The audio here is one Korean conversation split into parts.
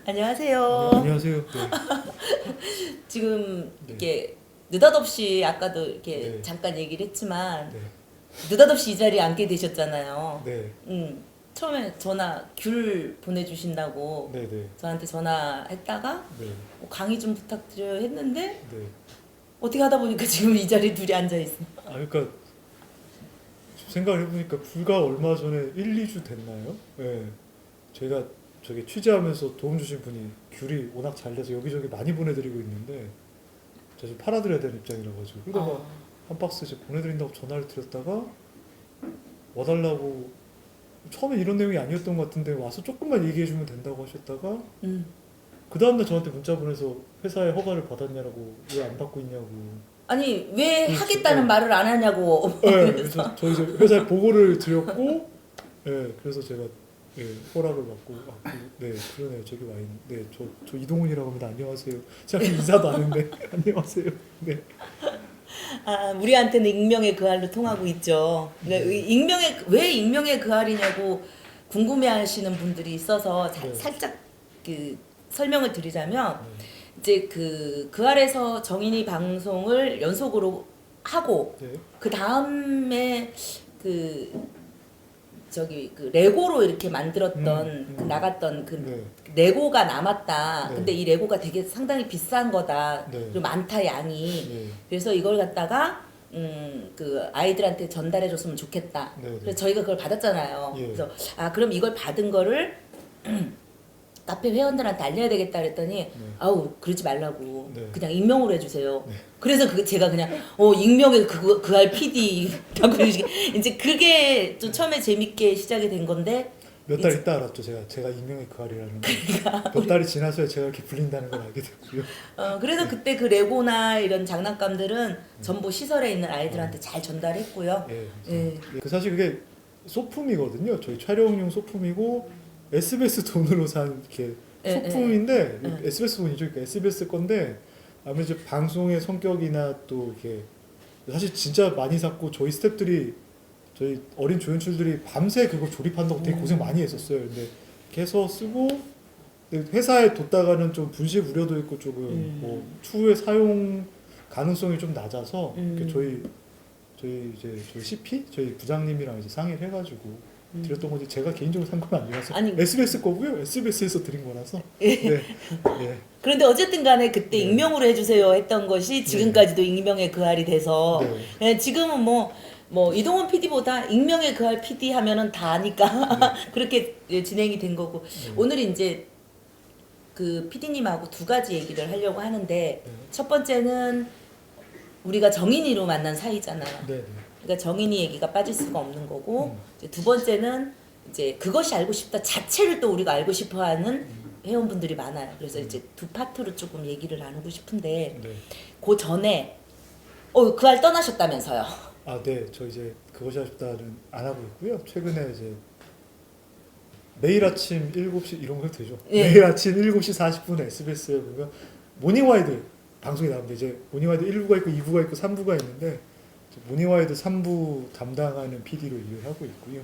안녕하세요. 안녕하세요. 네. 지금 네. 이게 느닷없이 아까도 이렇게 네. 잠깐 얘기를 했지만 네. 느닷없이 이 자리에 앉게 되셨잖아요. 네. 처음에 전화 귤 보내주신다고 네. 네. 저한테 전화했다가 네. 뭐 강의 좀 부탁드려요 했는데 네. 어떻게 하다 보니까 지금 이 자리에 둘이 앉아 있어요. 그러니까 생각을 해보니까 불과 얼마 전에 1, 2주 됐나요? 네. 제가 저기 취재하면서 도움 주신 분이 귤이 워낙 잘 돼서 여기저기 많이 보내드리고 있는데 제가 좀 팔아드려야 되는 입장이라 가지고 그러다가 한 박스 이제 보내드린다고 전화를 드렸다가 와달라고 처음에 이런 내용이 아니었던 것 같은데 와서 조금만 얘기해주면 된다고 하셨다가 그 다음날 저한테 문자 보내서 회사에 허가를 받았냐고 왜 안 받고 있냐고. 아니 왜 그렇죠. 하겠다는 네. 말을 안 하냐고. 네, 그래서 저 이제 회사에 보고를 드렸고, 네, 그래서 제가 허락을 받고, 네, 그러네요. 저기 와 있는, 네, 저 이동훈이라고 합니다. 안녕하세요. 제가 인사도 안 했는데 안녕하세요. 네. 우리한테는 익명의 그할로 통하고 있죠. 그러니까 왜 익명의 그할이냐고 궁금해하시는 분들이 있어서 네. 살짝 그 설명을 드리자면 네. 이제 그 할에서 정인이 방송을 연속으로 하고 네. 그 다음에 그 레고로 이렇게 만들었던 그 나갔던 그 네. 레고가 남았다. 네. 근데 이 레고가 되게 상당히 비싼 거다. 네. 그리고 많다 양이. 네. 그래서 이걸 갖다가 그 아이들한테 전달해 줬으면 좋겠다. 네. 네. 그래서 저희가 그걸 받았잖아요. 예. 그래서 그럼 이걸 받은 거를 카페 회원들한테 알려야 되겠다 그랬더니 아우 그러지 말라고 네. 그냥 익명으로 해주세요. 네. 그래서 제가 그냥 익명의 그할 PD라고 이제 그게 좀 처음에 재밌게 시작이 된 건데 몇 달 있다 알았죠. 제가 익명의 그 알이라는 거. 몇 달이 지나서야 제가 이렇게 불린다는 걸 알게 됐고요. 그래서 그때 그 레고나 이런 장난감들은 전부 시설에 있는 아이들한테 잘 전달했고요. 예. 예. 그 사실 그게 소품이거든요. 저희 촬영용 소품이고 SBS 돈으로 산 이렇게 예, 소품인데 예. SBS 돈이죠. 그러니까 SBS 건데 아무래도 이제 방송의 성격이나 또 이렇게 사실 진짜 많이 샀고 저희 스태프들이 저희 어린 조연출들이 밤새 그거 조립한다고 되게 고생 많이 했었어요. 근데 계속 쓰고 근데 회사에 뒀다가는 좀 분실 우려도 있고 조금 뭐 추후에 사용 가능성이 좀 낮아서 이렇게 저희 CP 저희 부장님이랑 이제 상의를 해가지고 드렸던 거지 제가 개인적으로 산 건 아니라서 아니, SBS 거고요. SBS에서 드린 거라서. 예. 네. 네. 그런데 어쨌든 간에 그때 네. 익명으로 해주세요 했던 것이 지금까지도 익명의 그할이 돼서 네. 지금은 뭐 이동훈 PD보다 익명의 그할 PD 하면은 다 아니까 그렇게 진행이 된 거고 오늘 이제 그 PD님하고 두 가지 얘기를 하려고 하는데 첫 번째는 우리가 정인이로 만난 사이잖아요. 네. 그러니까 정인이 얘기가 빠질 수가 없는 거고 이제 두 번째는 이제 그것이 알고 싶다 자체를 또 우리가 알고 싶어하는 회원분들이 많아요. 그래서 이제 두 파트로 조금 얘기를 나누고 싶은데 네. 그 전에 그할 떠나셨다면서요? 네. 저 이제 그것이 아쉽다는 안 하고 있고요. 최근에 이제 매일 아침 7시 이런 거 해도 되죠? 예. 매일 아침 7시 40분에 SBS에 보면 모닝와이드 방송이 나오는데 이제 모닝와이드 1부가 있고 2부가 있고 3부가 있는데 모닝와이드 3부 담당하는 PD로 일을 하고 있고요.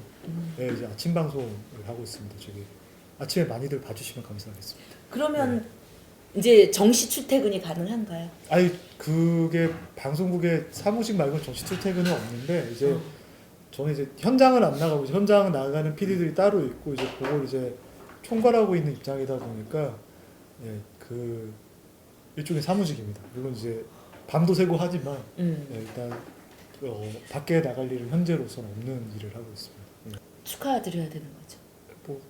네, 이제 아침 방송을 하고 있습니다. 저기 아침에 많이들 봐주시면 감사하겠습니다. 그러면 이제 정시 출퇴근이 가능한가요? 그게 방송국에 사무직 말고 정시 출퇴근은 없는데 이제 저는 이제 현장을 안 나가고 현장 나가는 PD들이 따로 있고 이제 그걸 이제 총괄하고 있는 입장이다 보니까 그 일종의 사무직입니다. 물론 이제 밤도 새고 하지만 일단 밖에 나갈 일은 현재로서는 없는 일을 하고 있습니다. 축하드려야 되는 거죠. 뭐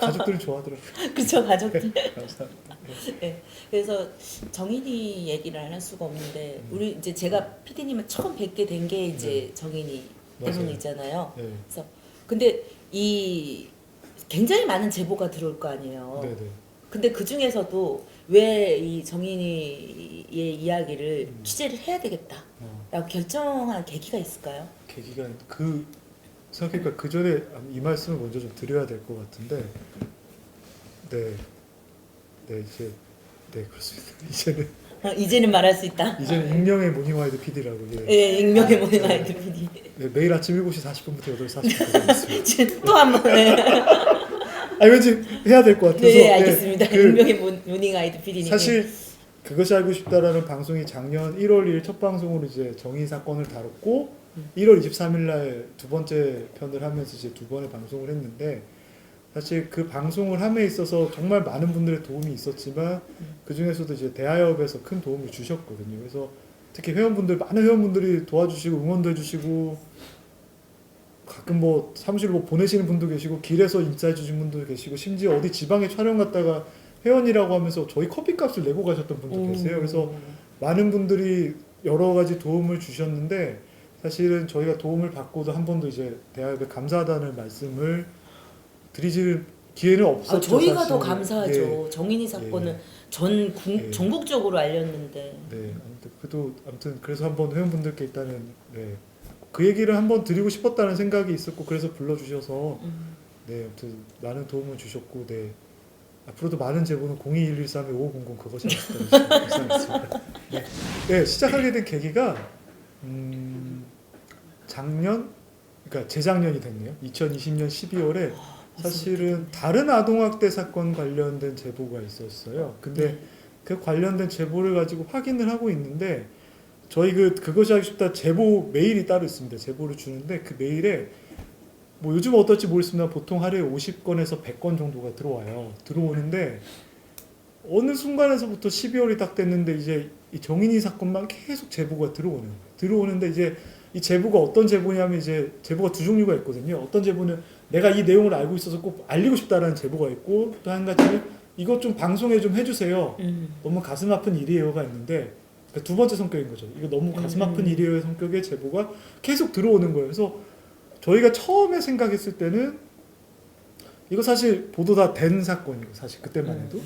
가족들이 좋아하더라고요. 그렇죠, 가족들. 감사합니다. 네. 그래서 정인이 얘기를 안 할 수가 없는데 우리 이제 제가 PD님을 처음 뵙게 된 게 이제 정인이 때문이잖아요. 네. 그래서 근데 이 굉장히 많은 제보가 들어올 거 아니에요. 네네. 근데 그 중에서도 왜 이 정인이의 이야기를 취재를 해야 되겠다라고 결정한 계기가 있을까요? 계기가 생각해보니까 그 전에 이 말씀을 먼저 좀 드려야 될 것 같은데, 그렇습니다. 이제는 말할 수 있다. 이제는 익명의 모닝와이드 PD라고. 예, 익명의 모닝와이드 PD. 네, 매일 아침 7시 40분부터 8시 40분까지 있습니다. 또 한 번. 아니 왠지 해야 될 것 같아서. 네, 알겠습니다. 그 익명의 모닝 아이드 PD님. 사실 그것이 알고 싶다라는 방송이 작년 1월 1일 첫 방송으로 이제 정의 사건을 다뤘고 1월 23일 날 두 번째 편을 하면서 이제 두 번의 방송을 했는데 사실 그 방송을 함에 있어서 정말 많은 분들의 도움이 있었지만 그 중에서도 이제 대하협에서 큰 도움을 주셨거든요. 그래서 특히 많은 회원분들이 도와주시고 응원도 해주시고 가끔 뭐 사무실 뭐 보내시는 분도 계시고 길에서 인사해 주신 분도 계시고 심지어 어디 지방에 촬영 갔다가 회원이라고 하면서 저희 커피값을 내고 가셨던 분도 계세요. 그래서 많은 분들이 여러 가지 도움을 주셨는데 사실은 저희가 도움을 받고도 한 번도 이제 대학에 감사하다는 말씀을 드리질 기회는 없었죠. 저희가 사실. 더 감사하죠. 예. 정인이 사건은 예. 전국적으로 알렸는데. 네, 아무튼 그래서 한번 회원분들께 일단은 그 얘기를 한번 드리고 싶었다는 생각이 있었고 그래서 불러주셔서 네, 아무튼 많은 도움을 주셨고 네. 앞으로도 많은 제보는 02113-5500 그것이 감사하겠습니다. 네. 네, 시작하게 된 계기가 작년, 그러니까 재작년이 됐네요. 2020년 12월에 사실은 다른 아동학대 사건 관련된 제보가 있었어요. 근데 그 관련된 제보를 가지고 확인을 하고 있는데 저희 그것이 하고 싶다 제보 메일이 따로 있습니다. 제보를 주는데 그 메일에 뭐 요즘 어떨지 모르겠습니다. 보통 하루에 50건에서 100건 정도가 들어오는데 어느 순간에서부터 12월이 딱 됐는데 이제 이 정인이 사건만 계속 제보가 들어오는데 이제 이 제보가 어떤 제보냐면 이제 제보가 두 종류가 있거든요. 어떤 제보는 내가 이 내용을 알고 있어서 꼭 알리고 싶다라는 제보가 있고 또 한 가지는 이것 좀 방송에 좀 해주세요. 너무 가슴 아픈 일이에요가 있는데 그러니까 두 번째 성격인 거죠. 이거 너무 가슴 아픈 일이에요 성격의 제보가 계속 들어오는 거예요. 그래서 저희가 처음에 생각했을 때는 이거 사실 보도 다 된 사건이고 사실 그때만 해도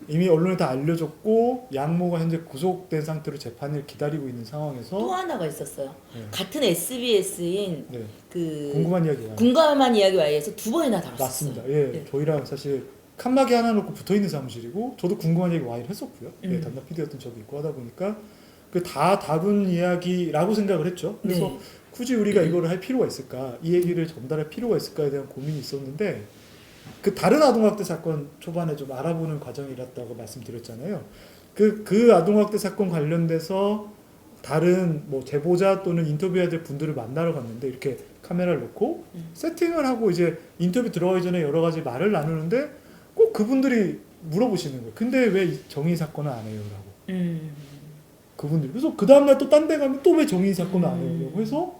이미 언론에 다 알려졌고 양모가 현재 구속된 상태로 재판을 기다리고 있는 상황에서 또 하나가 있었어요. 네. 같은 SBS인 네. 그 궁금한 이야기가 궁금한 이야기 와이에서 두 번이나 다뤘어요. 맞습니다. 예, 네. 저희랑 사실 칸막이 하나 놓고 붙어 있는 사무실이고 저도 궁금한 얘기 와이를 했었고요. 예, 담당 PD였던 적이 있고 하다 보니까 그 다 다룬 이야기라고 생각을 했죠. 그래서 네. 굳이 우리가 이거를 할 필요가 있을까, 이 얘기를 전달할 필요가 있을까에 대한 고민이 있었는데 그 다른 아동학대 사건 초반에 좀 알아보는 과정이었다고 말씀드렸잖아요. 그 아동학대 사건 관련돼서 다른 뭐 제보자 또는 인터뷰해야 될 분들을 만나러 갔는데 이렇게 카메라를 놓고 세팅을 하고 이제 인터뷰 들어가기 전에 여러 가지 말을 나누는데 꼭 그분들이 물어보시는 거예요. 근데 왜 정의 사건은 안 해요? 라고. 그분들이. 그래서 그 다음날 또 딴 데 가면 또 왜 정의 사건을 안 해요? 라고 해서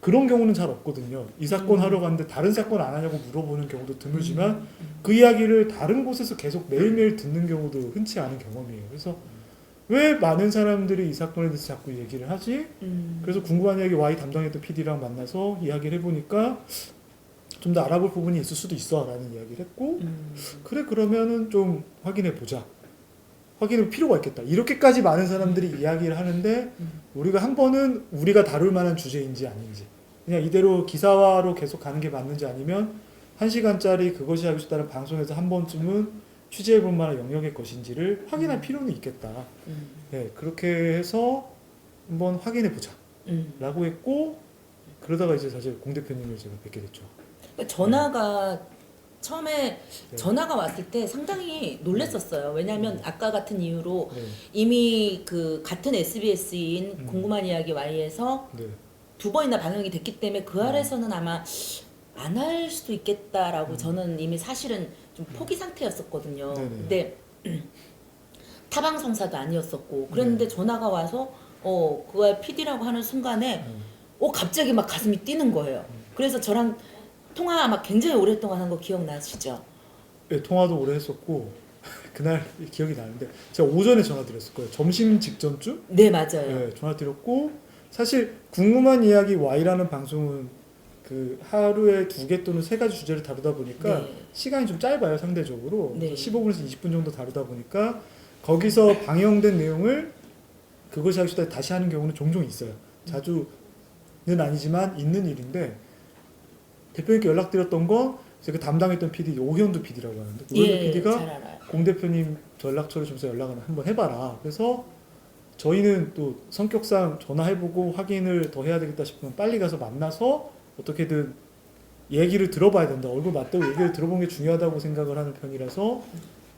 그런 경우는 잘 없거든요. 이 사건 하러 갔는데 다른 사건 안 하냐고 물어보는 경우도 드물지만 그 이야기를 다른 곳에서 계속 매일매일 듣는 경우도 흔치 않은 경험이에요. 그래서 왜 많은 사람들이 이 사건에 대해서 자꾸 얘기를 하지? 그래서 궁금한 이야기 Y 담당했던 PD랑 만나서 이야기를 해보니까 좀 더 알아볼 부분이 있을 수도 있어 라는 이야기를 했고 그래 그러면은 좀 확인해 보자. 확인할 필요가 있겠다. 이렇게까지 많은 사람들이 이야기를 하는데 우리가 한 번은 우리가 다룰 만한 주제인지 아닌지 그냥 이대로 기사화로 계속 가는 게 맞는지 아니면 1시간짜리 그것이 하고 싶다는 방송에서 한 번쯤은 취재해 볼 만한 영역의 것인지를 확인할 필요는 있겠다. 네, 그렇게 해서 한번 확인해 보자 라고 했고 그러다가 이제 사실 공 대표님을 제가 뵙게 됐죠. 전화가 처음에 전화가 왔을 때 상당히 놀랬었어요. 왜냐하면 아까 같은 이유로 이미 그 같은 SBS인 궁금한 이야기 Y에서 두 번이나 방영이 됐기 때문에 그 아래서는 아마 안 할 수도 있겠다라고 저는 이미 사실은 좀 포기 상태였었거든요. 근데 타방송사도 아니었었고 그랬는데 전화가 와서 그거 PD라고 하는 순간에 갑자기 막 가슴이 뛰는 거예요. 그래서 저랑 통화 막 굉장히 오랫동안 한 거 기억나시죠? 네, 통화도 오래 했었고 그날 기억이 나는데 제가 오전에 전화 드렸을 거예요. 점심 직전쯤? 네, 맞아요. 네, 전화 드렸고 사실 궁금한 이야기 Y라는 방송은 그 하루에 2개 또는 3가지 주제를 다루다 보니까 시간이 좀 짧아요, 상대적으로. 15분에서 20분 정도 다루다 보니까 거기서 방영된 내용을 그것이 하기 싫다 다시 하는 경우는 종종 있어요. 자주는 아니지만 있는 일인데 대표님께 연락드렸던 거 제가 담당했던 PD 오현두 PD라고 하는데 오현두 PD가 공 대표님 연락처를 주면서 연락을 한번 해봐라. 그래서 저희는 또 성격상 전화해보고 확인을 더 해야 되겠다 싶으면 빨리 가서 만나서 어떻게든 얘기를 들어봐야 된다. 얼굴 맞대고 얘기를 들어보는 게 중요하다고 생각을 하는 편이라서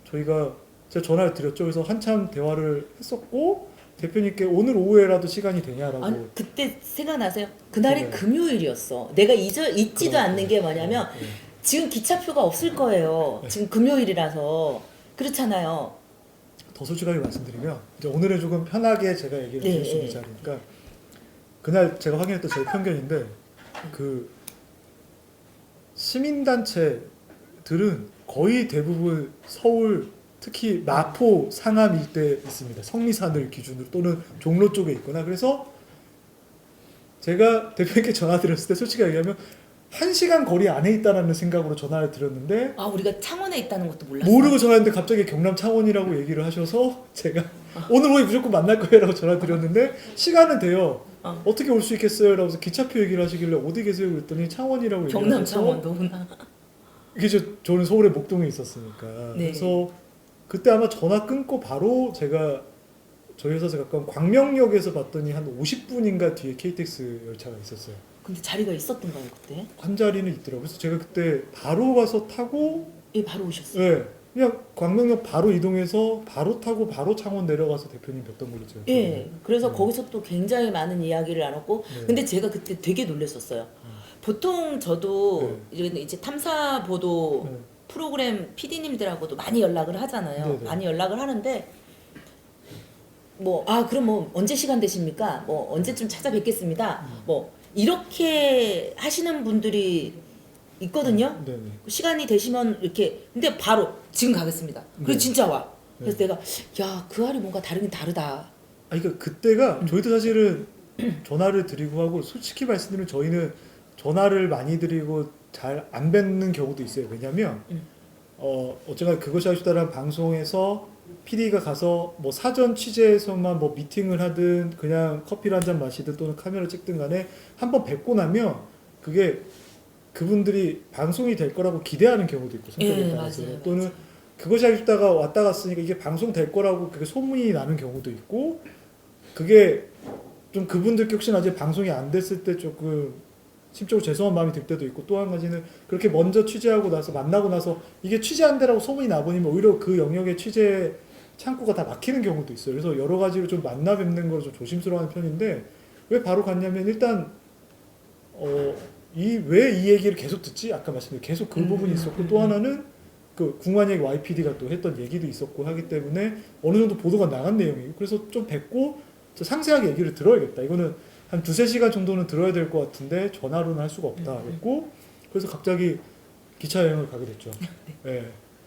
저희가 제가 전화를 드렸죠. 그래서 한참 대화를 했었고 대표님께 오늘 오후에라도 시간이 되냐라고. 아니 그때 생각나세요? 그날이 네. 금요일이었어. 내가 잊지도 그렇죠. 않는 게 뭐냐면 네. 지금 기차표가 없을 거예요. 지금 금요일이라서 그렇잖아요. 더 솔직하게 말씀드리면 이제 오늘은 조금 편하게 제가 얘기를 드릴 수 있는 네. 자리니까 그날 제가 확인했던 제 편견인데 그 시민단체들은 거의 대부분 서울 특히 마포 상암 일대에 있습니다. 성미산을 기준으로 또는 종로 쪽에 있거나 그래서 제가 대표님께 전화드렸을 때 솔직히 얘기하면 1시간 거리 안에 있다라는 생각으로 전화를 드렸는데 아 우리가 창원에 있다는 것도 몰랐어요. 모르고 전화했는데 갑자기 경남 창원이라고 얘기를 하셔서 제가 오늘 오후에 무조건 만날 거예요 라고 전화 드렸는데 시간은 돼요. 어떻게 올 수 있겠어요? 라고 해서 기차표 얘기를 하시길래 어디 계세요? 그랬더니 창원이라고 얘기를 경남 하셔서 창원도구나. 이게 저는 서울의 목동에 있었으니까 네. 그래서 그때 아마 전화 끊고 바로 제가 저희 회사에서 가까운 광명역에서 봤더니 한 50분인가 뒤에 KTX 열차가 있었어요. 근데 자리가 있었던가요 그때? 한 자리는 있더라고요. 그래서 제가 그때 바로 가서 타고 예 바로 오셨어요. 네, 그냥 광명역 바로 이동해서 바로 타고 바로 창원 내려가서 대표님 뵀던 걸로 제가 예. 그래서 네. 거기서 또 굉장히 많은 이야기를 나눴고 네. 근데 제가 그때 되게 놀랐었어요. 보통 저도 이제 탐사 보도 네. 프로그램 PD님들하고도 많이 연락을 하잖아요. 네네. 많이 연락을 하는데 뭐 그럼 뭐 언제 시간 되십니까? 뭐 언제쯤 찾아뵙겠습니다. 뭐 이렇게 하시는 분들이 있거든요. 네네. 시간이 되시면 이렇게 근데 바로 지금 가겠습니다. 그래서 네. 진짜 와. 그래서 네. 내가 야 그 알이 뭔가 다르긴 다르다. 그러니까 그때가 저희도 사실은 전화를 드리고 하고 솔직히 말씀드리면 저희는 전화를 많이 드리고 잘 안 뵙는 경우도 있어요. 왜냐면 어쨌거나 그것이 아쉽다라는 방송에서 PD가 가서 뭐 사전 취재에서만 뭐 미팅을 하든 그냥 커피를 한 잔 마시든 또는 카메라 찍든 간에 한번 뵙고 나면 그게 그분들이 방송이 될 거라고 기대하는 경우도 있고 성격에 예, 따라서 맞아요, 또는 맞아요. 그것이 아쉽다가 왔다 갔으니까 이게 방송 될 거라고 그게 소문이 나는 경우도 있고 그게 좀 그분들께 혹시나 이제 방송이 안 됐을 때 조금 심적으로 죄송한 마음이 들 때도 있고 또 한 가지는 그렇게 먼저 취재하고 나서 만나고 나서 이게 취재 안 되라고 소문이 나버리면 오히려 그 영역의 취재 창구가 다 막히는 경우도 있어요. 그래서 여러 가지로 좀 만나 뵙는 걸 좀 조심스러워하는 편인데 왜 바로 갔냐면 일단 왜 이 얘기를 계속 듣지? 아까 말씀드린 계속 그 부분이 있었고 또 하나는 그 궁관역 YPD가 또 했던 얘기도 있었고 하기 때문에 어느 정도 보도가 나간 내용이고 그래서 좀 뵙고 저 상세하게 얘기를 들어야겠다. 이거는 한 2-3시간 정도는 들어야 될 것 같은데 전화로는 할 수가 없다 그랬고 그래서 갑자기 기차 여행을 가게 됐죠. 예,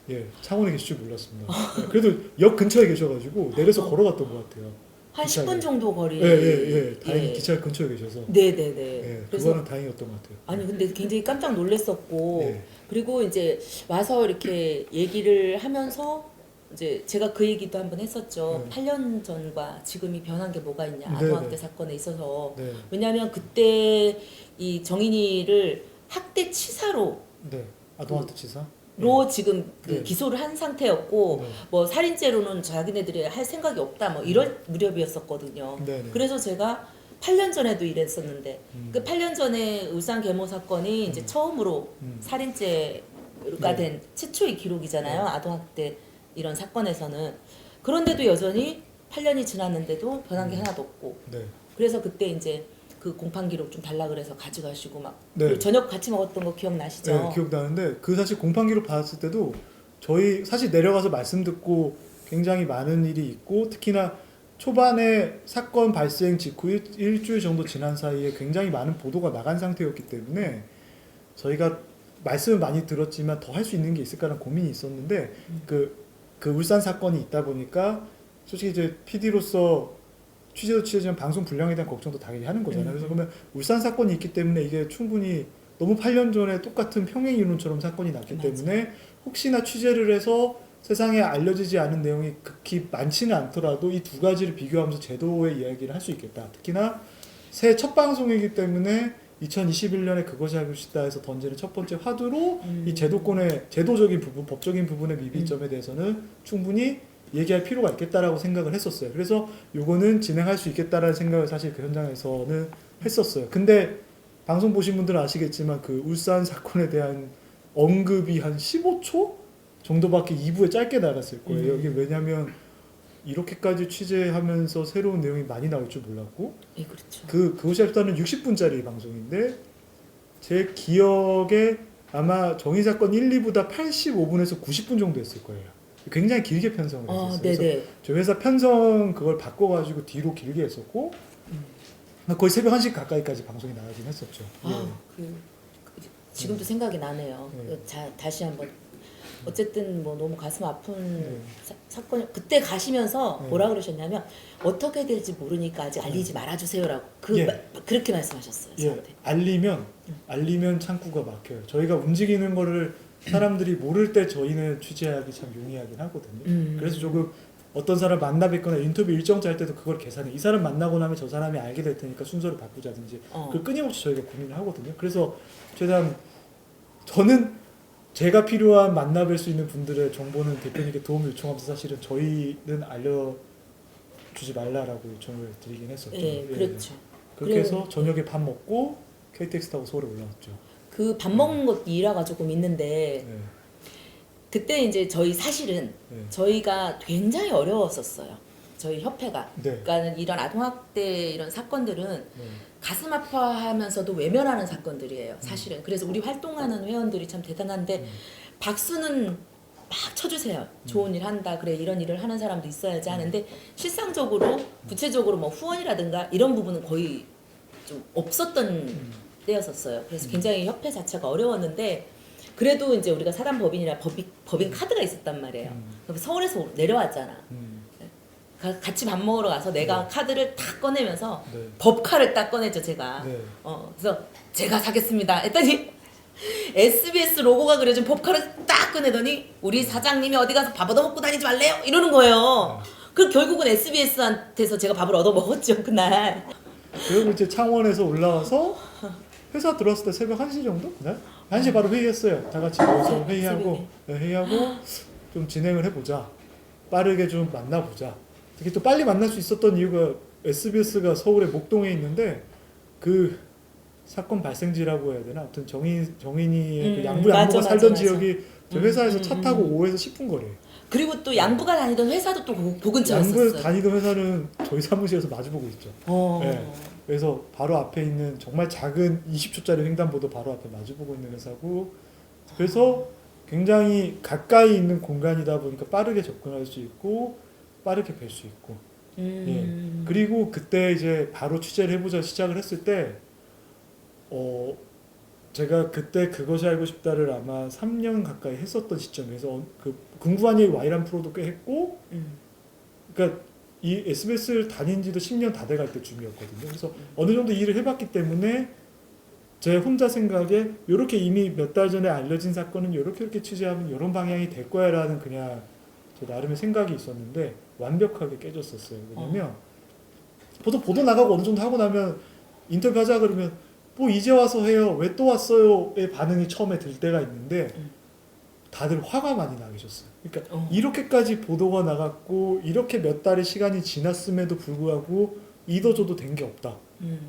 예, 창원에 계실 줄 몰랐습니다. 예, 그래도 역 근처에 계셔가지고 내려서 걸어갔던 것 같아요. 한 기차에. 10분 정도 거리. 예. 다행히 기차 근처에 계셔서. 네네네. 예, 그래서 그거는 다행이었던 것 같아요. 아니 근데 굉장히 깜짝 놀랐었고 예. 그리고 이제 와서 이렇게 얘기를 하면서 이제 제가 그 얘기도 한번 했었죠. 8년 전과 지금이 변한 게 뭐가 있냐 아동학대 네네. 사건에 있어서 네, 왜냐하면 그때 이 정인이를 학대 치사로 네. 아동학대 치사. 지금 그 네. 기소를 한 상태였고 네. 뭐 살인죄로는 자기네들이 할 생각이 없다 뭐 이럴 무렵이었었거든요. 네네. 그래서 제가 8년 전에도 이랬었는데 그 8년 전에 울산 계모 사건이 이제 처음으로 살인죄가 네. 된 최초의 기록이잖아요. 네. 아동학대 이런 사건에서는 그런데도 여전히 8년이 지났는데도 변한 게 하나도 없고 네. 그래서 그때 이제 그 공판 기록 좀 달라 그래서 가져가시고 막 네. 그리고 저녁 같이 먹었던 거 기억나시죠? 네, 기억나는데 그 사실 공판 기록 받았을 때도 저희 사실 내려가서 말씀 듣고 굉장히 많은 일이 있고 특히나 초반에 사건 발생 직후 일주일 정도 지난 사이에 굉장히 많은 보도가 나간 상태였기 때문에 저희가 말씀을 많이 들었지만 더 할 수 있는 게 있을까라는 고민이 있었는데 그 울산 사건이 있다 보니까 솔직히 이제 PD로서 취재도 취재지만 방송 분량에 대한 걱정도 당연히 하는 거잖아요. 그래서 그러면 울산 사건이 있기 때문에 이게 충분히 너무 8년 전에 똑같은 평행 이론처럼 사건이 났기 맞아. 때문에 혹시나 취재를 해서 세상에 알려지지 않은 내용이 극히 많지는 않더라도 이 두 가지를 비교하면서 제도의 이야기를 할 수 있겠다. 특히나 새해 첫 방송이기 때문에 2021년에 그것이 알고 싶다에서 던지는 첫 번째 화두로 이 제도권의 제도적인 부분, 법적인 부분의 미비점에 대해서는 충분히 얘기할 필요가 있겠다라고 생각을 했었어요. 그래서 요거는 진행할 수 있겠다라는 생각을 사실 그 현장에서는 했었어요. 근데 방송 보신 분들은 아시겠지만 그 울산 사건에 대한 언급이 한 15초 정도밖에 2부에 짧게 나갔을 거예요. 이게 왜냐면 이렇게까지 취재하면서 새로운 내용이 많이 나올 줄 몰랐고 예, 그렇죠. 그것이 일단은 60분짜리 방송인데 제 기억에 아마 정의 사건 1, 2보다 85분에서 90분 정도 했을 거예요. 굉장히 길게 편성을 했었어요. 그래서 네네. 저희 회사 편성 그걸 바꿔가지고 뒤로 길게 했었고 거의 새벽 1시 가까이까지 방송이 나가긴 했었죠. 지금도 생각이 나네요. 네. 다시 한번 어쨌든 뭐 너무 가슴 아픈 네. 사건이 그때 가시면서 네. 뭐라 그러셨냐면 어떻게 될지 모르니까 아직 알리지 말아주세요라고 예. 그렇게 말씀하셨어요. 예, 저한테. 알리면 창구가 막혀요. 저희가 움직이는 거를 사람들이 모를 때 저희는 취재하기 참 용이하긴 하거든요. 그래서 조금 어떤 사람 만나 뵙거나 인터뷰 일정 짤 때도 그걸 계산해. 이 사람 만나고 나면 저 사람이 알게 될 테니까 순서를 바꾸자든지 그걸 끊임없이 저희가 고민을 하거든요. 그래서 최대한 저는 제가 필요한 만나 뵐 수 있는 분들의 정보는 대표님께 도움을 요청하면서 사실은 저희는 알려주지 말라라고 요청을 드리긴 했었죠. 예, 그렇죠. 그렇게 해서 저녁에 밥 먹고 KTX 타고 서울에 올라왔죠. 그 밥 먹는 것도 일화가 조금 있는데 네. 그때 이제 저희 사실은 네. 저희가 굉장히 어려웠었어요. 저희 협회가. 네. 그러니까 이런 아동학대 이런 사건들은 네. 가슴 아파하면서도 외면하는 사건들이에요. 사실은. 그래서 우리 활동하는 회원들이 참 대단한데 박수는 막 쳐주세요. 좋은 일 한다. 그래 이런 일을 하는 사람도 있어야지 하는데 실상적으로 구체적으로 뭐 후원이라든가 이런 부분은 거의 좀 없었던 때였었어요. 그래서 굉장히 협회 자체가 어려웠는데 그래도 이제 우리가 사단법인이라 법인 카드가 있었단 말이에요. 그럼 서울에서 내려왔잖아. 같이 밥 먹으러 가서 내가 카드를 딱 꺼내면서 네. 법카를 딱 꺼내죠 제가. 네. 그래서 제가 사겠습니다. 했더니 SBS 로고가 그려진 법카를 딱 꺼내더니 우리 사장님이 어디 가서 밥 얻어먹고 다니지 말래요? 이러는 거예요. 그 결국은 SBS한테서 제가 밥을 얻어먹었죠 그날. 그리고 이제 창원에서 올라와서 회사 들어왔을 때 새벽 1시 정도? 네? 1시 바로 회의했어요. 다 같이 모여서 회의하고 좀 진행을 해보자. 빠르게 좀 만나보자. 특히 또 빨리 만날 수 있었던 이유가 SBS가 서울의 목동에 있는데 그 사건 발생지라고 해야 되나? 아무튼 정인이의 그 양부 양부가 살던 지역이 저 회사에서 차 타고 5에서 10분 거리예요. 그리고 또 양부가 다니던 회사도 또 그 근처였었어요. 양부에 다니던 회사는 저희 사무실에서 마주보고 있죠. 네. 그래서 바로 앞에 있는 정말 작은 20초짜리 횡단보도 바로 앞에 마주보고 있는 회사고 그래서 굉장히 가까이 있는 공간이다 보니까 빠르게 접근할 수 있고 빠르게 뵐 수 있고 예. 그리고 그때 이제 바로 취재를 해보자 시작을 했을 때 제가 그때 그것이 알고 싶다를 아마 3년 가까이 했었던 시점에서 그 궁금한 얘기 Y란 프로도 꽤 했고 그러니까 이 SBS를 다닌 지도 10년 다 돼갈 때쯤이었거든요. 그래서 어느 정도 일을 해봤기 때문에 제 혼자 생각에 이렇게 이미 몇 달 전에 알려진 사건은 이렇게 취재하면 이런 방향이 될 거야 라는 그냥 제 나름의 생각이 있었는데 완벽하게 깨졌었어요. 왜냐면 보도 나가고 어느 정도 하고 나면 인터뷰하자 그러면 뭐 이제 와서 해요. 왜 또 왔어요?의 반응이 처음에 들 때가 있는데 다들 화가 많이 나 계셨어요. 그러니까 이렇게까지 보도가 나갔고 이렇게 몇 달의 시간이 지났음에도 불구하고 이도저도 된 게 없다.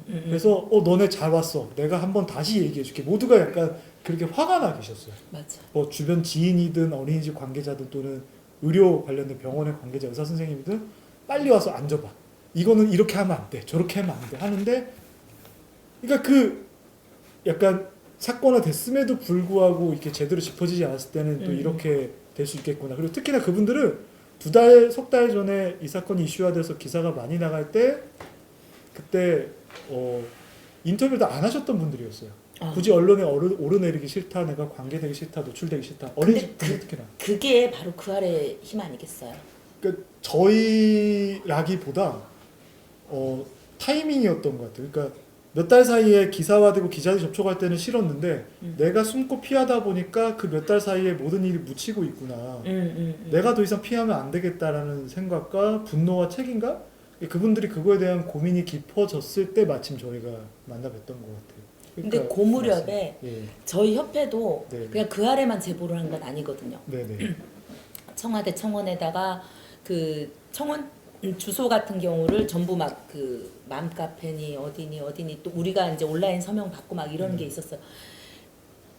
그래서 너네 잘 왔어. 내가 한번 다시 얘기해줄게. 모두가 약간 그렇게 화가 나 계셨어요. 맞아. 뭐 주변 지인이든 어린이집 관계자든 또는 의료 관련된 병원의 관계자 의사 선생님이든 빨리 와서 앉아봐. 이거는 이렇게 하면 안 돼. 저렇게 하면 안 돼. 하는데 그러니까 그 약간 사건화 됐음에도 불구하고 이렇게 제대로 짚어지지 않았을 때는 또 이렇게 될 수 있겠구나. 그리고 특히나 그분들은 석 달 전에 이 사건이 이슈화돼서 기사가 많이 나갈 때 그때 인터뷰도 안 하셨던 분들이었어요. 굳이 언론에 오르내리기 싫다, 내가 관계되기 싫다, 노출되기 싫다. 어린이집 특히나. 그게 바로 그 아래 힘 아니겠어요? 그러니까 저희라기보다 타이밍이었던 것 같아요. 그러니까 몇 달 사이에 기사화되고 기자들이 접촉할 때는 싫었는데 내가 숨고 피하다 보니까 그 몇 달 사이에 모든 일이 묻히고 있구나. 내가 더 이상 피하면 안 되겠다라는 생각과 분노와 책임감? 그분들이 그거에 대한 고민이 깊어졌을 때 마침 저희가 만나 뵀던 것 같아요. 그러니까 근데 그 무렵에 예. 저희 협회도 네네. 그냥 그 아래만 제보를 한 건 아니거든요. 네네. 청와대 청원에다가 그 청원 주소 같은 경우를 전부 막 그 맘카페니 어디니 또 우리가 이제 온라인 서명 받고 막 이런 게 있었어요.